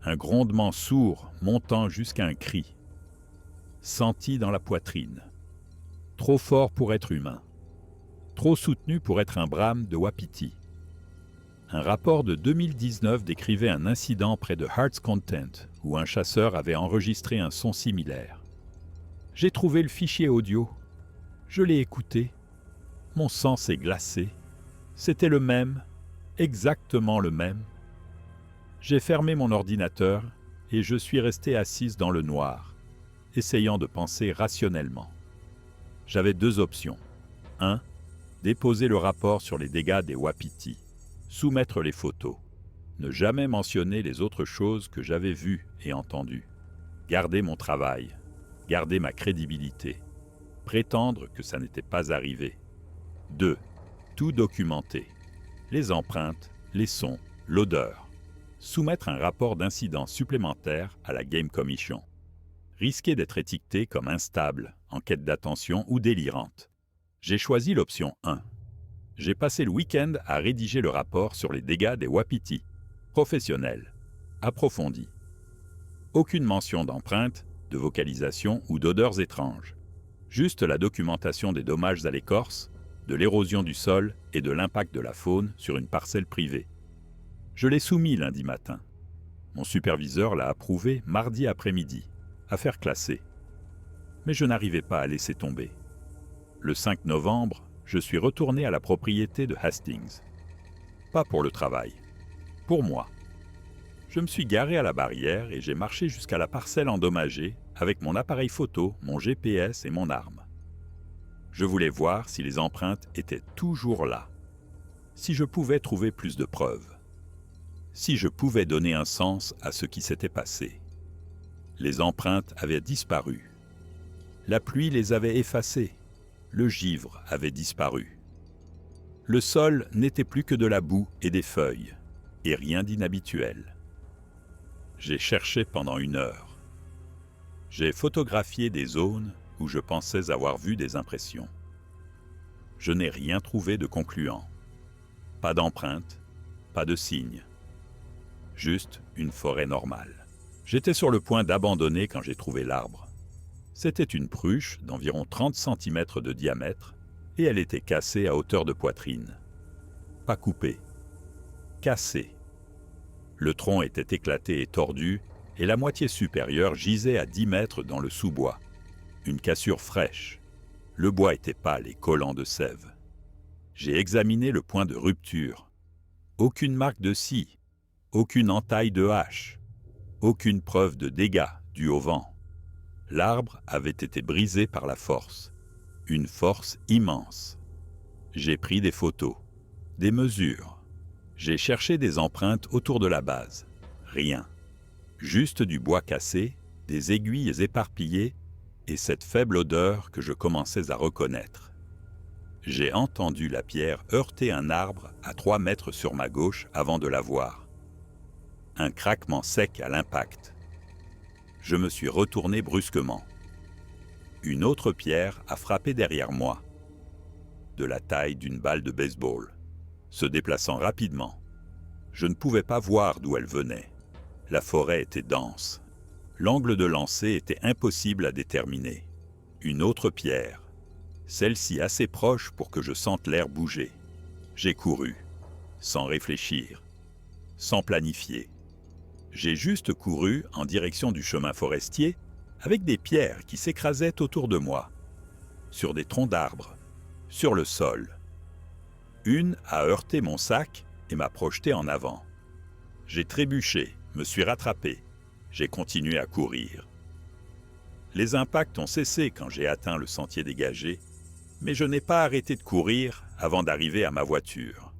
Un grondement sourd montant jusqu'à un cri. Senti dans la poitrine. Trop fort pour être humain. Trop soutenu pour être un brame de Wapiti. Un rapport de 2019 décrivait un incident près de Heart's Content où un chasseur avait enregistré un son similaire. J'ai trouvé le fichier audio. Je l'ai écouté. Mon sang s'est glacé. C'était le même, exactement le même. J'ai fermé mon ordinateur et je suis resté assise dans le noir, essayant de penser rationnellement. J'avais deux options. 1. Déposer le rapport sur les dégâts des Wapiti. Soumettre les photos. Ne jamais mentionner les autres choses que j'avais vues et entendues. Garder mon travail. Garder ma crédibilité. Prétendre que ça n'était pas arrivé. 2. Tout documenter. Les empreintes, les sons, l'odeur. Soumettre un rapport d'incident supplémentaire à la Game Commission. Risquer d'être étiqueté comme instable, en quête d'attention ou délirante. J'ai choisi l'option 1. J'ai passé le week-end à rédiger le rapport sur les dégâts des Wapiti. Professionnel. Approfondi. Aucune mention d'empreintes, de vocalisation ou d'odeurs étranges. Juste la documentation des dommages à l'écorce, de l'érosion du sol et de l'impact de la faune sur une parcelle privée. Je l'ai soumis lundi matin. Mon superviseur l'a approuvé mardi après-midi. Affaire classée. Mais je n'arrivais pas à laisser tomber. Le 5 novembre, je suis retourné à la propriété de Hastings. Pas pour le travail. Pour moi. Je me suis garé à la barrière et j'ai marché jusqu'à la parcelle endommagée avec mon appareil photo, mon GPS et mon arme. Je voulais voir si les empreintes étaient toujours là. Si je pouvais trouver plus de preuves. Si je pouvais donner un sens à ce qui s'était passé. Les empreintes avaient disparu. La pluie les avait effacées. Le givre avait disparu. Le sol n'était plus que de la boue et des feuilles, et rien d'inhabituel. J'ai cherché pendant 1 heure. J'ai photographié des zones où je pensais avoir vu des impressions. Je n'ai rien trouvé de concluant. Pas d'empreintes, pas de signes. Juste une forêt normale. J'étais sur le point d'abandonner quand j'ai trouvé l'arbre. C'était une pruche d'environ 30 cm de diamètre et elle était cassée à hauteur de poitrine. Pas coupée. Cassée. Le tronc était éclaté et tordu et la moitié supérieure gisait à 10 mètres dans le sous-bois. Une cassure fraîche. Le bois était pâle et collant de sève. J'ai examiné le point de rupture. Aucune marque de scie, aucune entaille de hache, aucune preuve de dégâts dus au vent. L'arbre avait été brisé par la force, une force immense. J'ai pris des photos, des mesures. J'ai cherché des empreintes autour de la base. Rien. Juste du bois cassé, des aiguilles éparpillées et cette faible odeur que je commençais à reconnaître. J'ai entendu la pierre heurter un arbre à 3 mètres sur ma gauche avant de la voir. Un craquement sec à l'impact. Je me suis retourné brusquement. Une autre pierre a frappé derrière moi, de la taille d'une balle de baseball, se déplaçant rapidement. Je ne pouvais pas voir d'où elle venait. La forêt était dense. L'angle de lancer était impossible à déterminer. Une autre pierre, celle-ci assez proche pour que je sente l'air bouger. J'ai couru, sans réfléchir, sans planifier. J'ai juste couru en direction du chemin forestier avec des pierres qui s'écrasaient autour de moi, sur des troncs d'arbres, sur le sol. Une a heurté mon sac et m'a projeté en avant. J'ai trébuché, me suis rattrapé. J'ai continué à courir. Les impacts ont cessé quand j'ai atteint le sentier dégagé, mais je n'ai pas arrêté de courir avant d'arriver à ma voiture.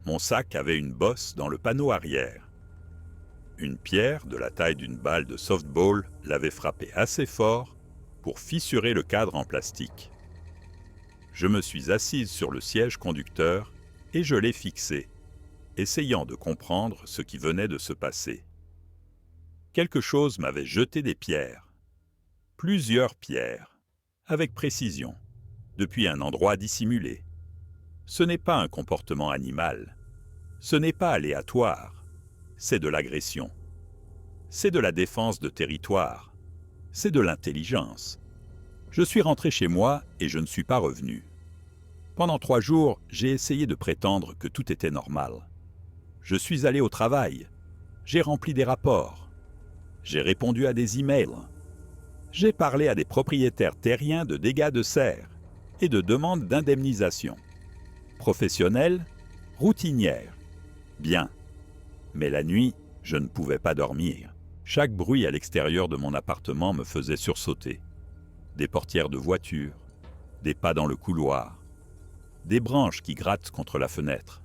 Mon sac avait une bosse dans le panneau arrière. Une pierre de la taille d'une balle de softball l'avait frappé assez fort pour fissurer le cadre en plastique. Je me suis assise sur le siège conducteur et je l'ai fixé, essayant de comprendre ce qui venait de se passer. Quelque chose m'avait jeté des pierres. Plusieurs pierres, avec précision, depuis un endroit dissimulé. Ce n'est pas un comportement animal. Ce n'est pas aléatoire. C'est de l'agression. C'est de la défense de territoire. C'est de l'intelligence. Je suis rentré chez moi et je ne suis pas revenu. Pendant 3 jours, j'ai essayé de prétendre que tout était normal. Je suis allé au travail. J'ai rempli des rapports. J'ai répondu à des emails. J'ai parlé à des propriétaires terriens de dégâts de serre et de demandes d'indemnisation. Professionnelle, routinière. Bien. Mais la nuit, je ne pouvais pas dormir. Chaque bruit à l'extérieur de mon appartement me faisait sursauter. Des portières de voiture, des pas dans le couloir, des branches qui grattent contre la fenêtre.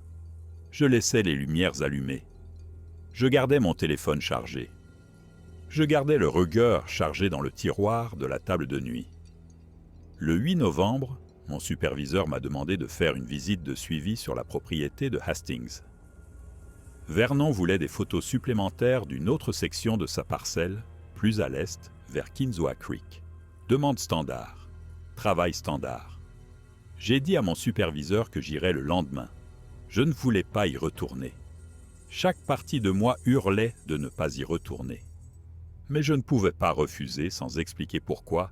Je laissais les lumières allumées. Je gardais mon téléphone chargé. Je gardais le Ruger chargé dans le tiroir de la table de nuit. Le 8 novembre, mon superviseur m'a demandé de faire une visite de suivi sur la propriété de Hastings. Vernon voulait des photos supplémentaires d'une autre section de sa parcelle, plus à l'est, vers Kinsua Creek. Demande standard. Travail standard. J'ai dit à mon superviseur que j'irais le lendemain. Je ne voulais pas y retourner. Chaque partie de moi hurlait de ne pas y retourner. Mais je ne pouvais pas refuser sans expliquer pourquoi,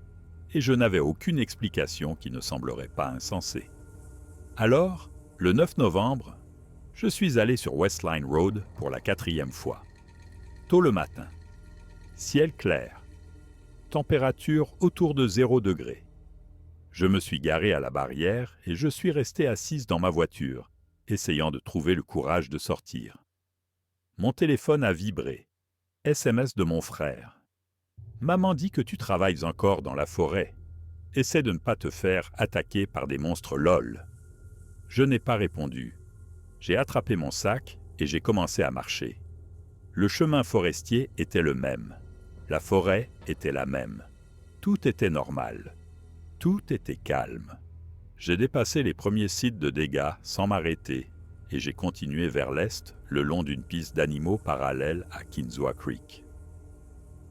et je n'avais aucune explication qui ne semblerait pas insensée. Alors, le 9 novembre, je suis allé sur Westline Road pour la 4e fois. Tôt le matin. Ciel clair. Température autour de 0 degré. Je me suis garé à la barrière et je suis resté assise dans ma voiture, essayant de trouver le courage de sortir. Mon téléphone a vibré. SMS de mon frère. Maman dit que tu travailles encore dans la forêt. Essaie de ne pas te faire attaquer par des monstres LOL. Je n'ai pas répondu. J'ai attrapé mon sac et j'ai commencé à marcher. Le chemin forestier était le même. La forêt était la même. Tout était normal. Tout était calme. J'ai dépassé les premiers sites de dégâts sans m'arrêter et j'ai continué vers l'est le long d'une piste d'animaux parallèle à Kinzua Creek.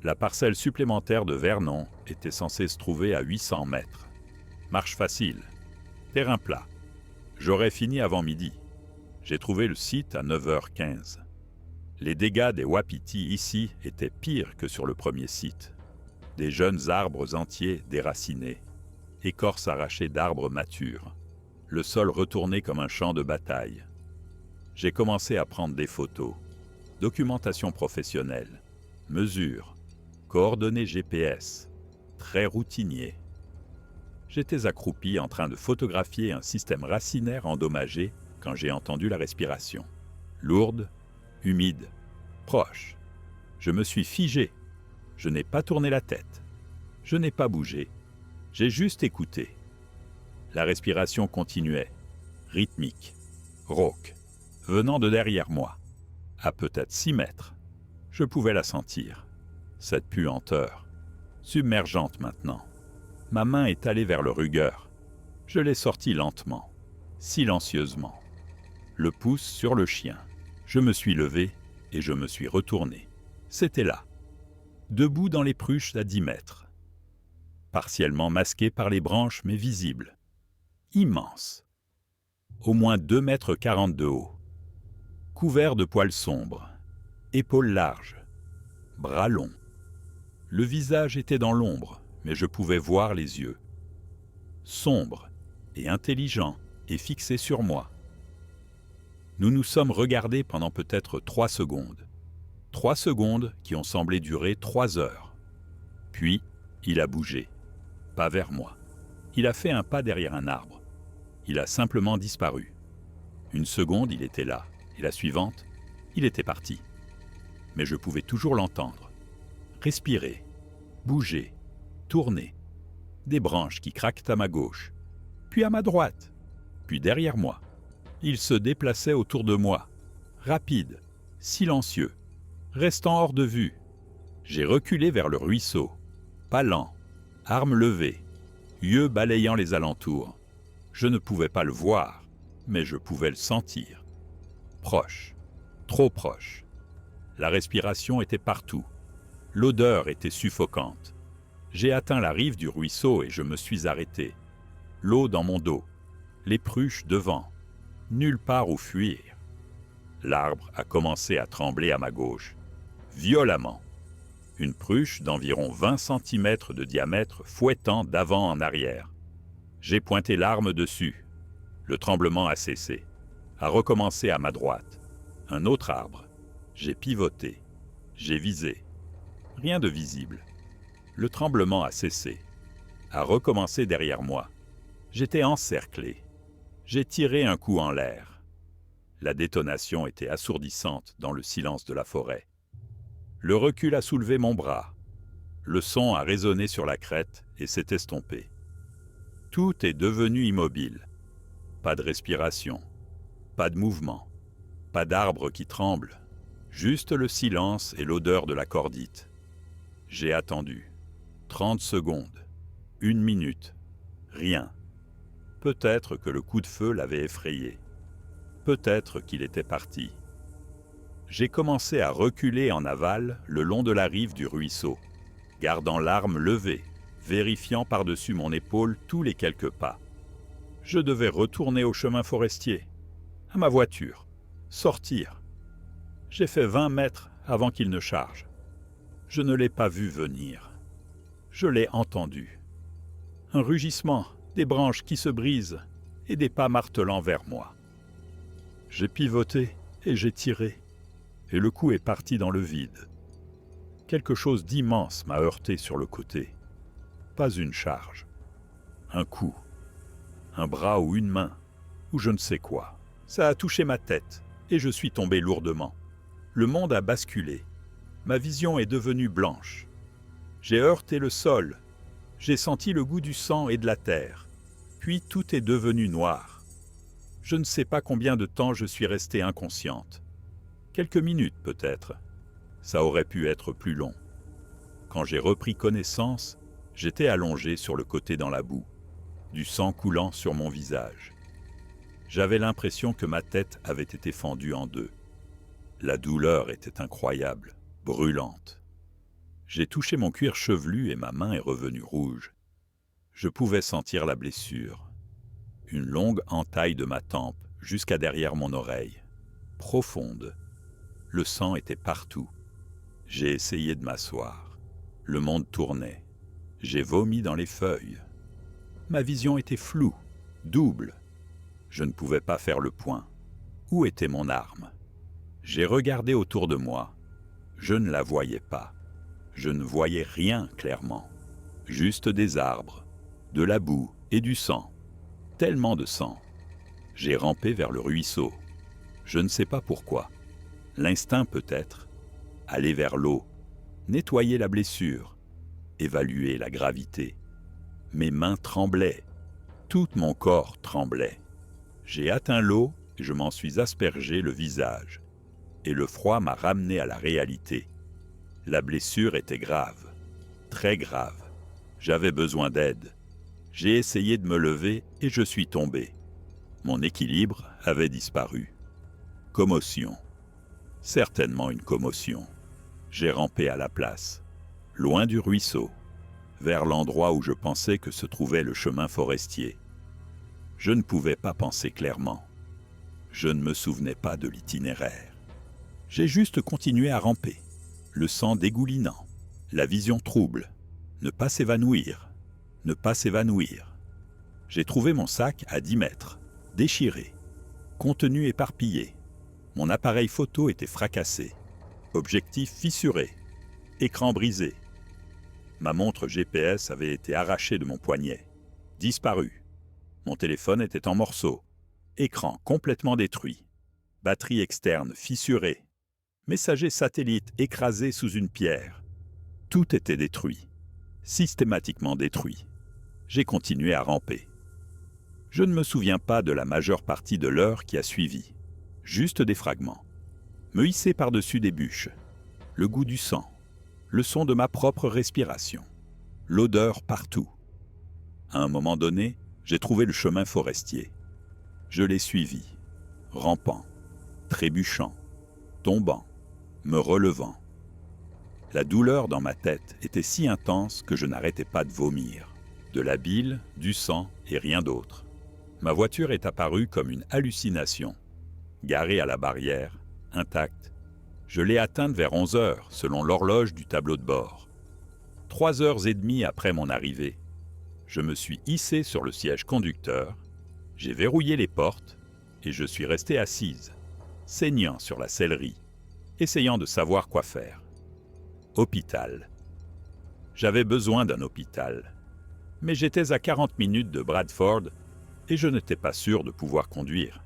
La parcelle supplémentaire de Vernon était censée se trouver à 800 mètres. Marche facile. Terrain plat. J'aurais fini avant midi. J'ai trouvé le site à 9h15. Les dégâts des wapitis ici étaient pires que sur le premier site. Des jeunes arbres entiers déracinés, écorces arrachées d'arbres matures, le sol retourné comme un champ de bataille. J'ai commencé à prendre des photos, documentation professionnelle, mesures, coordonnées GPS, très routinier. J'étais accroupi en train de photographier un système racinaire endommagé quand j'ai entendu la respiration. Lourde, humide, proche. Je me suis figé. Je n'ai pas tourné la tête. Je n'ai pas bougé. J'ai juste écouté. La respiration continuait, rythmique, rauque, venant de derrière moi, à peut-être 6 mètres. Je pouvais la sentir, cette puanteur, submergente maintenant. Ma main est allée vers le rugueur. Je l'ai sorti lentement, silencieusement. Le pouce sur le chien. Je me suis levé et je me suis retourné. C'était là, debout dans les pruches à 10 mètres. Partiellement masqué par les branches mais visible. Immense. Au moins 2,40 m de haut. Couvert de poils sombres. Épaules larges. Bras longs. Le visage était dans l'ombre, mais je pouvais voir les yeux. Sombre et intelligent et fixé sur moi. Nous nous sommes regardés pendant peut-être 3 secondes. 3 secondes qui ont semblé durer 3 heures. Puis, il a bougé. Pas vers moi. Il a fait un pas derrière un arbre. Il a simplement disparu. Une seconde, il était là, et la suivante, il était parti. Mais je pouvais toujours l'entendre. Respirer, bouger, tourner. Des branches qui craquent à ma gauche, puis à ma droite, puis derrière moi. Il se déplaçait autour de moi, rapide, silencieux, restant hors de vue. J'ai reculé vers le ruisseau, pas lent, armes levées, yeux balayant les alentours. Je ne pouvais pas le voir, mais je pouvais le sentir. Proche, trop proche. La respiration était partout. L'odeur était suffocante. J'ai atteint la rive du ruisseau et je me suis arrêté. L'eau dans mon dos, les pruches devant, nulle part où fuir. L'arbre a commencé à trembler à ma gauche, violemment. Une pruche d'environ 20 cm de diamètre fouettant d'avant en arrière. J'ai pointé l'arme dessus. Le tremblement a cessé, a recommencé à ma droite. Un autre arbre. J'ai pivoté. J'ai visé. Rien de visible. Le tremblement a cessé, a recommencé derrière moi. J'étais encerclé. J'ai tiré un coup en l'air. La détonation était assourdissante dans le silence de la forêt. Le recul a soulevé mon bras. Le son a résonné sur la crête et s'est estompé. Tout est devenu immobile. Pas de respiration, pas de mouvement, pas d'arbre qui tremble, juste le silence et l'odeur de la cordite. J'ai attendu. 30 secondes, 1 minute, rien. Peut-être que le coup de feu l'avait effrayé. Peut-être qu'il était parti. J'ai commencé à reculer en aval le long de la rive du ruisseau, gardant l'arme levée, vérifiant par-dessus mon épaule tous les quelques pas. Je devais retourner au chemin forestier, à ma voiture, sortir. J'ai fait 20 mètres avant qu'il ne charge. Je ne l'ai pas vu venir. Je l'ai entendu. Un rugissement, des branches qui se brisent et des pas martelant vers moi. J'ai pivoté et j'ai tiré, et le coup est parti dans le vide. Quelque chose d'immense m'a heurté sur le côté. Pas une charge. Un coup. Un bras ou une main, ou je ne sais quoi. Ça a touché ma tête, et je suis tombé lourdement. Le monde a basculé. Ma vision est devenue blanche. J'ai heurté le sol. J'ai senti le goût du sang et de la terre. Puis tout est devenu noir. Je ne sais pas combien de temps je suis restée inconsciente. Quelques minutes peut-être. Ça aurait pu être plus long. Quand j'ai repris connaissance, j'étais allongée sur le côté dans la boue, du sang coulant sur mon visage. J'avais l'impression que ma tête avait été fendue en deux. La douleur était incroyable, brûlante. J'ai touché mon cuir chevelu et ma main est revenue rouge. Je pouvais sentir la blessure. Une longue entaille de ma tempe jusqu'à derrière mon oreille, profonde. Le sang était partout. J'ai essayé de m'asseoir. Le monde tournait. J'ai vomi dans les feuilles. Ma vision était floue, double. Je ne pouvais pas faire le point. Où était mon arme? J'ai regardé autour de moi. Je ne la voyais pas. Je ne voyais rien clairement. Juste des arbres, de la boue et du sang. Tellement de sang. J'ai rampé vers le ruisseau. Je ne sais pas pourquoi. L'instinct peut-être. Aller vers l'eau. Nettoyer la blessure. Évaluer la gravité. Mes mains tremblaient. Tout mon corps tremblait. J'ai atteint l'eau et je m'en suis aspergé le visage. Et le froid m'a ramené à la réalité. La blessure était grave. Très grave. J'avais besoin d'aide. J'ai essayé de me lever et je suis tombé. Mon équilibre avait disparu. Commotion. Certainement une commotion. J'ai rampé à la place, loin du ruisseau, vers l'endroit où je pensais que se trouvait le chemin forestier. Je ne pouvais pas penser clairement. Je ne me souvenais pas de l'itinéraire. J'ai juste continué à ramper, le sang dégoulinant, la vision trouble, ne pas s'évanouir. Ne pas s'évanouir. J'ai trouvé mon sac à 10 mètres, déchiré, contenu éparpillé. Mon appareil photo était fracassé, objectif fissuré, écran brisé. Ma montre GPS avait été arrachée de mon poignet, disparue. Mon téléphone était en morceaux, écran complètement détruit, batterie externe fissurée, messager satellite écrasé sous une pierre. Tout était détruit, systématiquement détruit. J'ai continué à ramper. Je ne me souviens pas de la majeure partie de l'heure qui a suivi. Juste des fragments. Me hisser par-dessus des bûches. Le goût du sang. Le son de ma propre respiration. L'odeur partout. À un moment donné, j'ai trouvé le chemin forestier. Je l'ai suivi. Rampant. Trébuchant. Tombant. Me relevant. La douleur dans ma tête était si intense que je n'arrêtais pas de vomir. De la bile, du sang et rien d'autre. Ma voiture est apparue comme une hallucination. Garée à la barrière, intacte. Je l'ai atteinte vers 11 heures, selon l'horloge du tableau de bord. 3 heures et demie après mon arrivée, je me suis hissé sur le siège conducteur, j'ai verrouillé les portes et je suis resté assise, saignant sur la sellerie, essayant de savoir quoi faire. Hôpital. J'avais besoin d'un hôpital. Mais j'étais à 40 minutes de Bradford et je n'étais pas sûr de pouvoir conduire.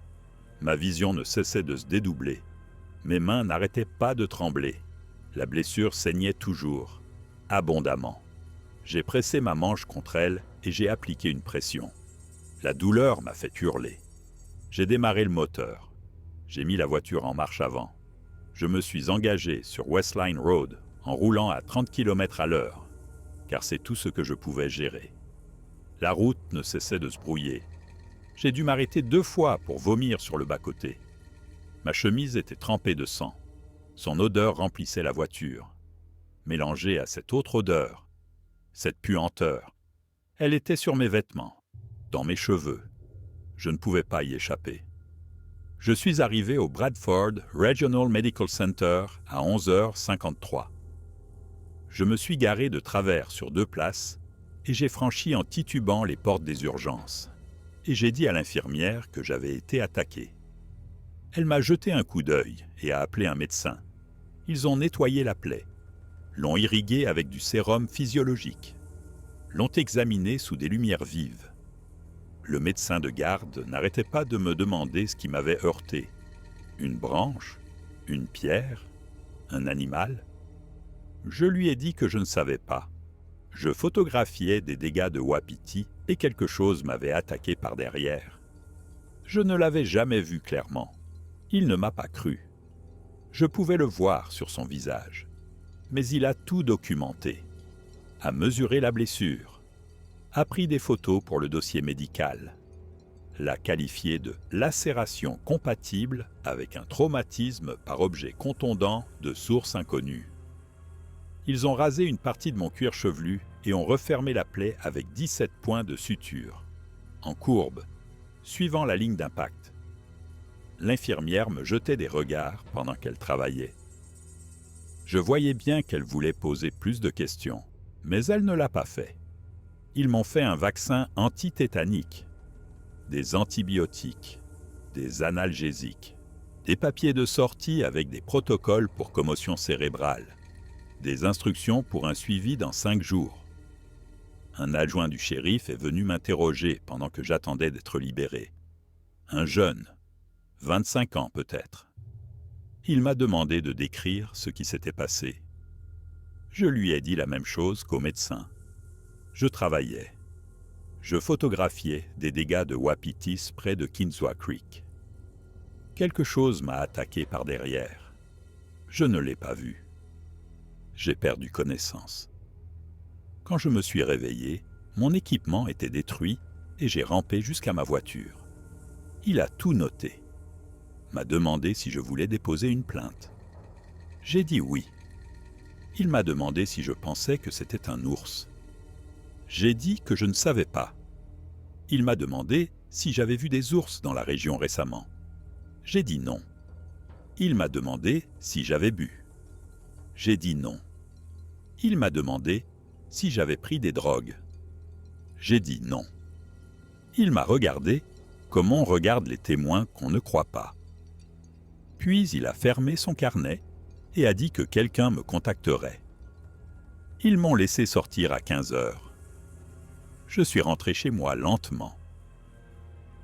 Ma vision ne cessait de se dédoubler. Mes mains n'arrêtaient pas de trembler. La blessure saignait toujours, abondamment. J'ai pressé ma manche contre elle et j'ai appliqué une pression. La douleur m'a fait hurler. J'ai démarré le moteur. J'ai mis la voiture en marche avant. Je me suis engagé sur Westline Road en roulant à 30 km/h, car c'est tout ce que je pouvais gérer. La route ne cessait de se brouiller. J'ai dû m'arrêter 2 fois pour vomir sur le bas-côté. Ma chemise était trempée de sang. Son odeur remplissait la voiture. Mélangée à cette autre odeur, cette puanteur, elle était sur mes vêtements, dans mes cheveux. Je ne pouvais pas y échapper. Je suis arrivé au Bradford Regional Medical Center à 11h53. Je me suis garé de travers sur 2 places et j'ai franchi en titubant les portes des urgences. Et j'ai dit à l'infirmière que j'avais été attaqué. Elle m'a jeté un coup d'œil et a appelé un médecin. Ils ont nettoyé la plaie, l'ont irriguée avec du sérum physiologique, l'ont examinée sous des lumières vives. Le médecin de garde n'arrêtait pas de me demander ce qui m'avait heurté. Une branche? Une pierre? Un animal? Je lui ai dit que je ne savais pas. Je photographiais des dégâts de wapiti et quelque chose m'avait attaqué par derrière. Je ne l'avais jamais vu clairement. Il ne m'a pas cru. Je pouvais le voir sur son visage. Mais il a tout documenté, a mesuré la blessure, a pris des photos pour le dossier médical, l'a qualifié de lacération compatible avec un traumatisme par objet contondant de source inconnue. Ils ont rasé une partie de mon cuir chevelu et ont refermé la plaie avec 17 points de suture, en courbe, suivant la ligne d'impact. L'infirmière me jetait des regards pendant qu'elle travaillait. Je voyais bien qu'elle voulait poser plus de questions, mais elle ne l'a pas fait. Ils m'ont fait un vaccin antitétanique, des antibiotiques, des analgésiques, des papiers de sortie avec des protocoles pour commotion cérébrale, des instructions pour un suivi dans 5 jours. Un adjoint du shérif est venu m'interroger pendant que j'attendais d'être libéré. Un jeune, 25 ans peut-être. Il m'a demandé de décrire ce qui s'était passé. Je lui ai dit la même chose qu'au médecin. Je travaillais. Je photographiais des dégâts de wapitis près de Kinswa Creek. Quelque chose m'a attaqué par derrière. Je ne l'ai pas vu. J'ai perdu connaissance. Quand je me suis réveillé, mon équipement était détruit et j'ai rampé jusqu'à ma voiture. Il a tout noté. M'a demandé si je voulais déposer une plainte. J'ai dit oui. Il m'a demandé si je pensais que c'était un ours. J'ai dit que je ne savais pas. Il m'a demandé si j'avais vu des ours dans la région récemment. J'ai dit non. Il m'a demandé si j'avais bu. J'ai dit non. Il m'a demandé si j'avais pris des drogues. J'ai dit non. Il m'a regardé comme on regarde les témoins qu'on ne croit pas. Puis il a fermé son carnet et a dit que quelqu'un me contacterait. Ils m'ont laissé sortir à 15 heures. Je suis rentré chez moi lentement.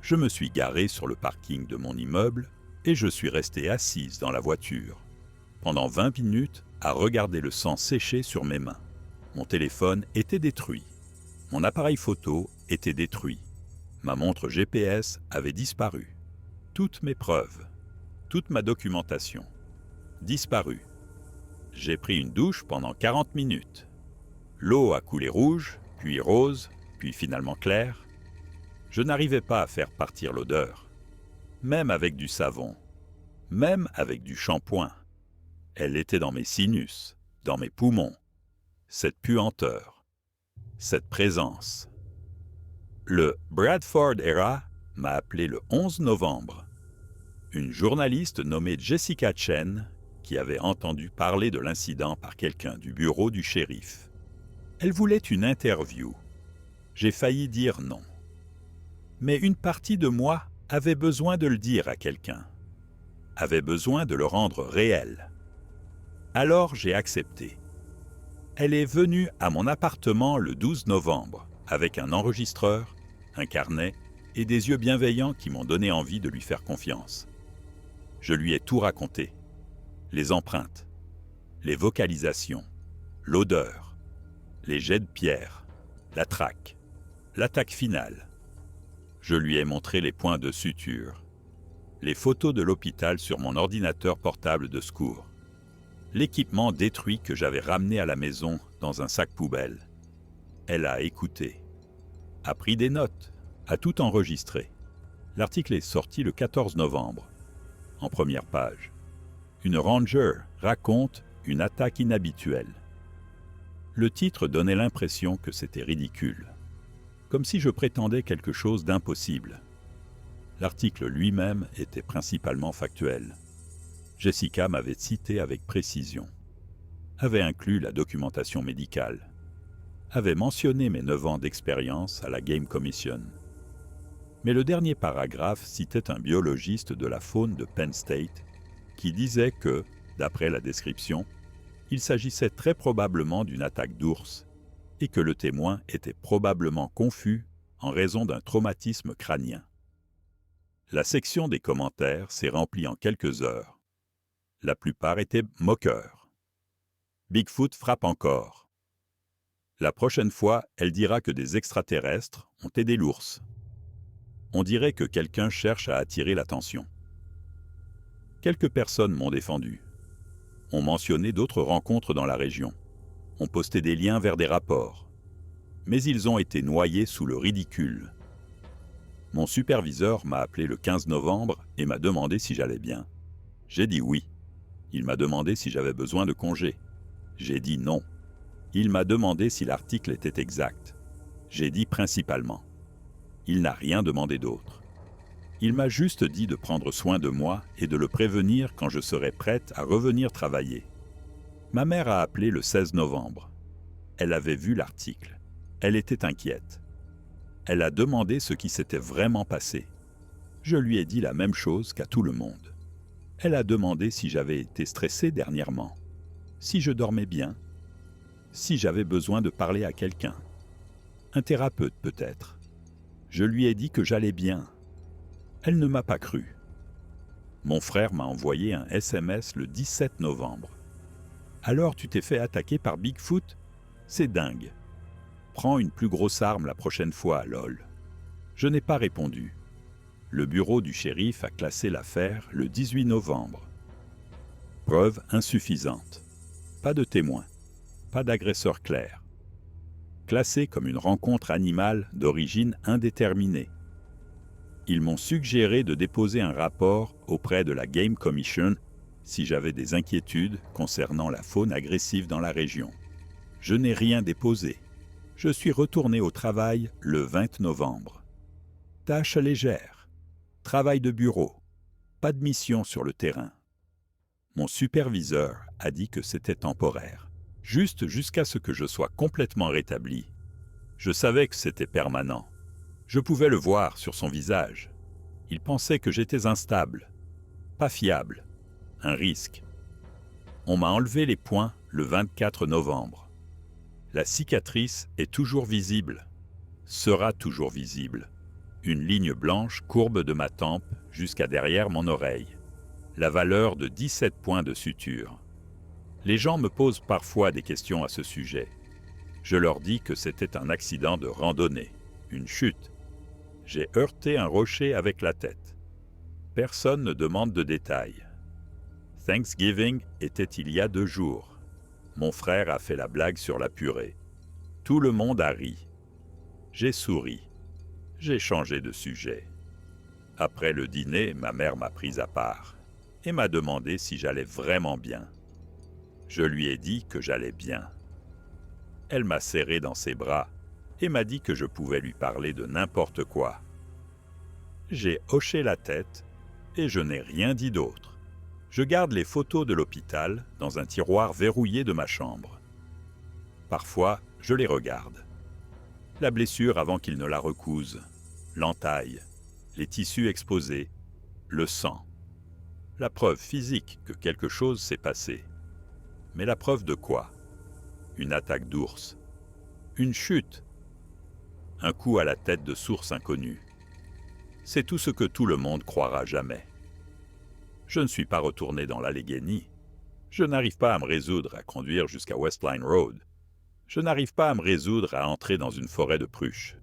Je me suis garé sur le parking de mon immeuble et je suis resté assise dans la voiture, pendant 20 minutes à regarder le sang sécher sur mes mains. Mon téléphone était détruit. Mon appareil photo était détruit. Ma montre GPS avait disparu. Toutes mes preuves, toute ma documentation, disparue. J'ai pris une douche pendant 40 minutes. L'eau a coulé rouge, puis rose, puis finalement claire. Je n'arrivais pas à faire partir l'odeur, même avec du savon, même avec du shampoing. Elle était dans mes sinus, dans mes poumons. Cette puanteur, cette présence. Le Bradford Era m'a appelé le 11 novembre. Une journaliste nommée Jessica Chen qui avait entendu parler de l'incident par quelqu'un du bureau du shérif. Elle voulait une interview. J'ai failli dire non. Mais une partie de moi avait besoin de le dire à quelqu'un, avait besoin de le rendre réel. Alors j'ai accepté. Elle est venue à mon appartement le 12 novembre avec un enregistreur, un carnet et des yeux bienveillants qui m'ont donné envie de lui faire confiance. Je lui ai tout raconté. Les empreintes, les vocalisations, l'odeur, les jets de pierre, la traque, l'attaque finale. Je lui ai montré les points de suture, les photos de l'hôpital sur mon ordinateur portable de secours, l'équipement détruit que j'avais ramené à la maison dans un sac poubelle. Elle a écouté, a pris des notes, a tout enregistré. L'article est sorti le 14 novembre. En première page, une ranger raconte une attaque inhabituelle. Le titre donnait l'impression que c'était ridicule, comme si je prétendais quelque chose d'impossible. L'article lui-même était principalement factuel. Jessica m'avait cité avec précision, avait inclus la documentation médicale, avait mentionné mes 9 ans d'expérience à la Game Commission. Mais le dernier paragraphe citait un biologiste de la faune de Penn State qui disait que, d'après la description, il s'agissait très probablement d'une attaque d'ours et que le témoin était probablement confus en raison d'un traumatisme crânien. La section des commentaires s'est remplie en quelques heures. La plupart étaient moqueurs. Bigfoot frappe encore. La prochaine fois, elle dira que des extraterrestres ont aidé l'ours. On dirait que quelqu'un cherche à attirer l'attention. Quelques personnes m'ont défendu. On mentionné d'autres rencontres dans la région. On posté des liens vers des rapports. Mais ils ont été noyés sous le ridicule. Mon superviseur m'a appelé le 15 novembre et m'a demandé si j'allais bien. J'ai dit oui. Il m'a demandé si j'avais besoin de congé. J'ai dit non. Il m'a demandé si l'article était exact. J'ai dit principalement. Il n'a rien demandé d'autre. Il m'a juste dit de prendre soin de moi et de le prévenir quand je serais prête à revenir travailler. Ma mère a appelé le 16 novembre. Elle avait vu l'article. Elle était inquiète. Elle a demandé ce qui s'était vraiment passé. Je lui ai dit la même chose qu'à tout le monde. Elle a demandé si j'avais été stressée dernièrement, si je dormais bien, si j'avais besoin de parler à quelqu'un. Un thérapeute peut-être. Je lui ai dit que j'allais bien. Elle ne m'a pas cru. Mon frère m'a envoyé un SMS le 17 novembre. « Alors tu t'es fait attaquer par Bigfoot ? C'est dingue. Prends une plus grosse arme la prochaine fois, lol. » Je n'ai pas répondu. Le bureau du shérif a classé l'affaire le 18 novembre. Preuve insuffisante. Pas de témoin. Pas d'agresseur clair. Classé comme une rencontre animale d'origine indéterminée. Ils m'ont suggéré de déposer un rapport auprès de la Game Commission si j'avais des inquiétudes concernant la faune agressive dans la région. Je n'ai rien déposé. Je suis retourné au travail le 20 novembre. Tâche légère. Travail de bureau. Pas de mission sur le terrain. Mon superviseur a dit que c'était temporaire, juste jusqu'à ce que je sois complètement rétabli. Je savais que c'était permanent. Je pouvais le voir sur son visage. Il pensait que j'étais instable, pas fiable, un risque. On m'a enlevé les poings le 24 novembre. La cicatrice est toujours visible, sera toujours visible. Une ligne blanche courbe de ma tempe jusqu'à derrière mon oreille. La valeur de 17 points de suture. Les gens me posent parfois des questions à ce sujet. Je leur dis que c'était un accident de randonnée, une chute. J'ai heurté un rocher avec la tête. Personne ne demande de détails. Thanksgiving était il y a 2 jours. Mon frère a fait la blague sur la purée. Tout le monde a ri. J'ai souri. J'ai changé de sujet. Après le dîner, ma mère m'a prise à part et m'a demandé si j'allais vraiment bien. Je lui ai dit que j'allais bien. Elle m'a serré dans ses bras et m'a dit que je pouvais lui parler de n'importe quoi. J'ai hoché la tête et je n'ai rien dit d'autre. Je garde les photos de l'hôpital dans un tiroir verrouillé de ma chambre. Parfois, je les regarde. La blessure avant qu'il ne la recouse, l'entaille, les tissus exposés, le sang. La preuve physique que quelque chose s'est passé. Mais la preuve de quoi ? Une attaque d'ours. Une chute. Un coup à la tête de source inconnue. C'est tout ce que tout le monde croira jamais. Je ne suis pas retourné dans l'Allegheny. Je n'arrive pas à me résoudre à conduire jusqu'à Westline Road. Je n'arrive pas à me résoudre à entrer dans une forêt de pruches.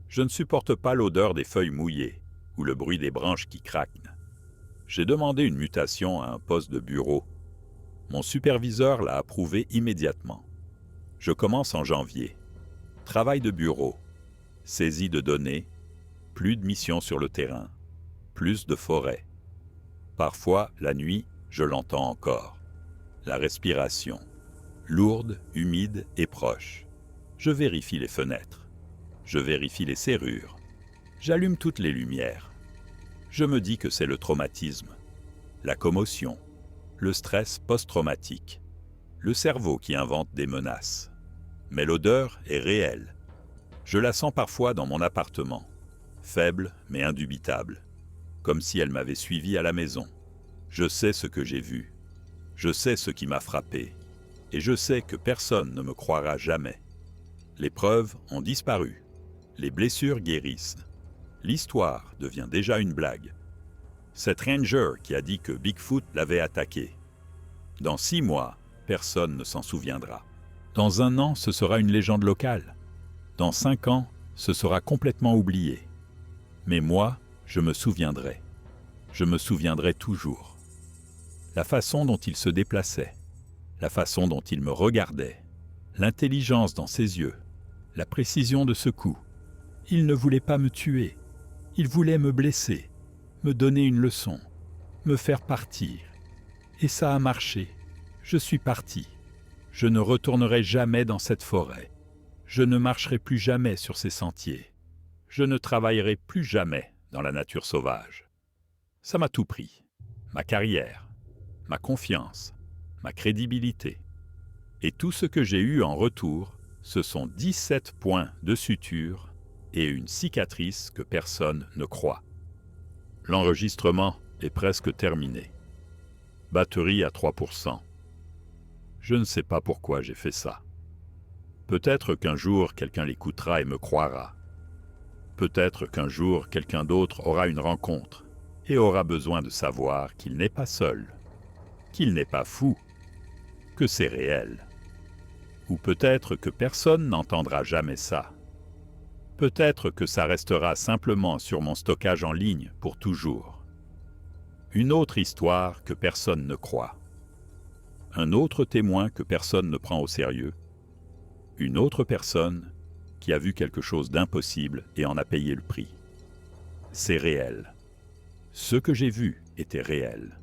Je ne supporte pas l'odeur des feuilles mouillées ou le bruit des branches qui craquent. J'ai demandé une mutation à un poste de bureau. Mon superviseur l'a approuvé immédiatement. Je commence en janvier. Travail de bureau, saisie de données, plus de missions sur le terrain, plus de forêt. Parfois, la nuit, je l'entends encore. La respiration, lourde, humide et proche. Je vérifie les fenêtres. Je vérifie les serrures. J'allume toutes les lumières. Je me dis que c'est le traumatisme, la commotion, le stress post-traumatique, le cerveau qui invente des menaces. Mais l'odeur est réelle. Je la sens parfois dans mon appartement, faible mais indubitable, comme si elle m'avait suivi à la maison. Je sais ce que j'ai vu, je sais ce qui m'a frappé, et je sais que personne ne me croira jamais. Les preuves ont disparu, les blessures guérissent. L'histoire devient déjà une blague. C'est Ranger qui a dit que Bigfoot l'avait attaqué. Dans 6 mois, personne ne s'en souviendra. Dans 1 an, ce sera une légende locale. Dans 5 ans, ce sera complètement oublié. Mais moi, je me souviendrai. Je me souviendrai toujours. La façon dont il se déplaçait, la façon dont il me regardait, l'intelligence dans ses yeux, la précision de ce coup. Il ne voulait pas me tuer. Il voulait me blesser, me donner une leçon, me faire partir. Et ça a marché. Je suis parti. Je ne retournerai jamais dans cette forêt. Je ne marcherai plus jamais sur ces sentiers. Je ne travaillerai plus jamais dans la nature sauvage. Ça m'a tout pris. Ma carrière, ma confiance, ma crédibilité. Et tout ce que j'ai eu en retour, ce sont 17 points de suture et une cicatrice que personne ne croit. L'enregistrement est presque terminé. Batterie à 3%. Je ne sais pas pourquoi j'ai fait ça. Peut-être qu'un jour quelqu'un l'écoutera et me croira. Peut-être qu'un jour quelqu'un d'autre aura une rencontre et aura besoin de savoir qu'il n'est pas seul, qu'il n'est pas fou, que c'est réel. Ou peut-être que personne n'entendra jamais ça. Peut-être que ça restera simplement sur mon stockage en ligne pour toujours. Une autre histoire que personne ne croit. Un autre témoin que personne ne prend au sérieux. Une autre personne qui a vu quelque chose d'impossible et en a payé le prix. C'est réel. Ce que j'ai vu était réel.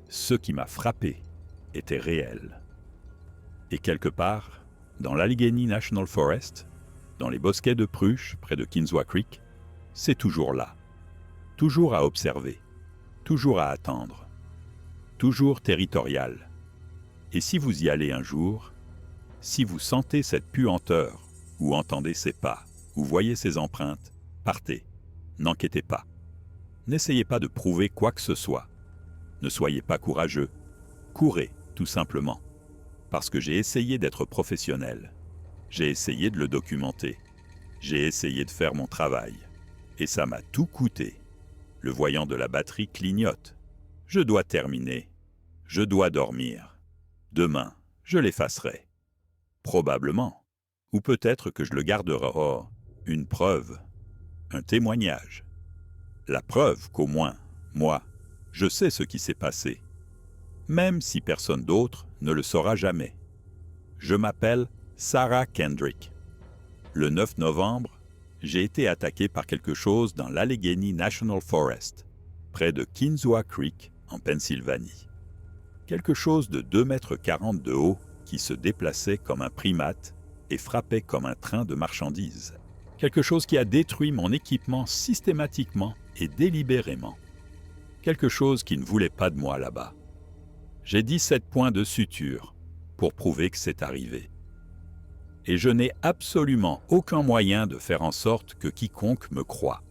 Ce qui m'a frappé était réel. Et quelque part, dans l'Allegheny National Forest, dans les bosquets de Prush près de Kinzua Creek, c'est toujours là. Toujours à observer. Toujours à attendre. Toujours territorial. Et si vous y allez un jour, si vous sentez cette puanteur, ou entendez ses pas, ou voyez ses empreintes, partez. N'enquêtez pas. N'essayez pas de prouver quoi que ce soit. Ne soyez pas courageux. Courez, tout simplement. Parce que j'ai essayé d'être professionnel. J'ai essayé de le documenter. J'ai essayé de faire mon travail. Et ça m'a tout coûté. Le voyant de la batterie clignote. Je dois terminer. Je dois dormir. Demain, je l'effacerai. Probablement. Ou peut-être que je le garderai. Oh, une preuve. Un témoignage. La preuve qu'au moins, moi, je sais ce qui s'est passé. Même si personne d'autre ne le saura jamais. Je m'appelle Sarah Kendrick. Le 9 novembre, j'ai été attaqué par quelque chose dans l'Allegheny National Forest, près de Kinzua Creek, en Pennsylvanie. Quelque chose de 2,40 m de haut qui se déplaçait comme un primate et frappait comme un train de marchandises. Quelque chose qui a détruit mon équipement systématiquement et délibérément. Quelque chose qui ne voulait pas de moi là-bas. J'ai 17 points de suture pour prouver que c'est arrivé. Et je n'ai absolument aucun moyen de faire en sorte que quiconque me croie.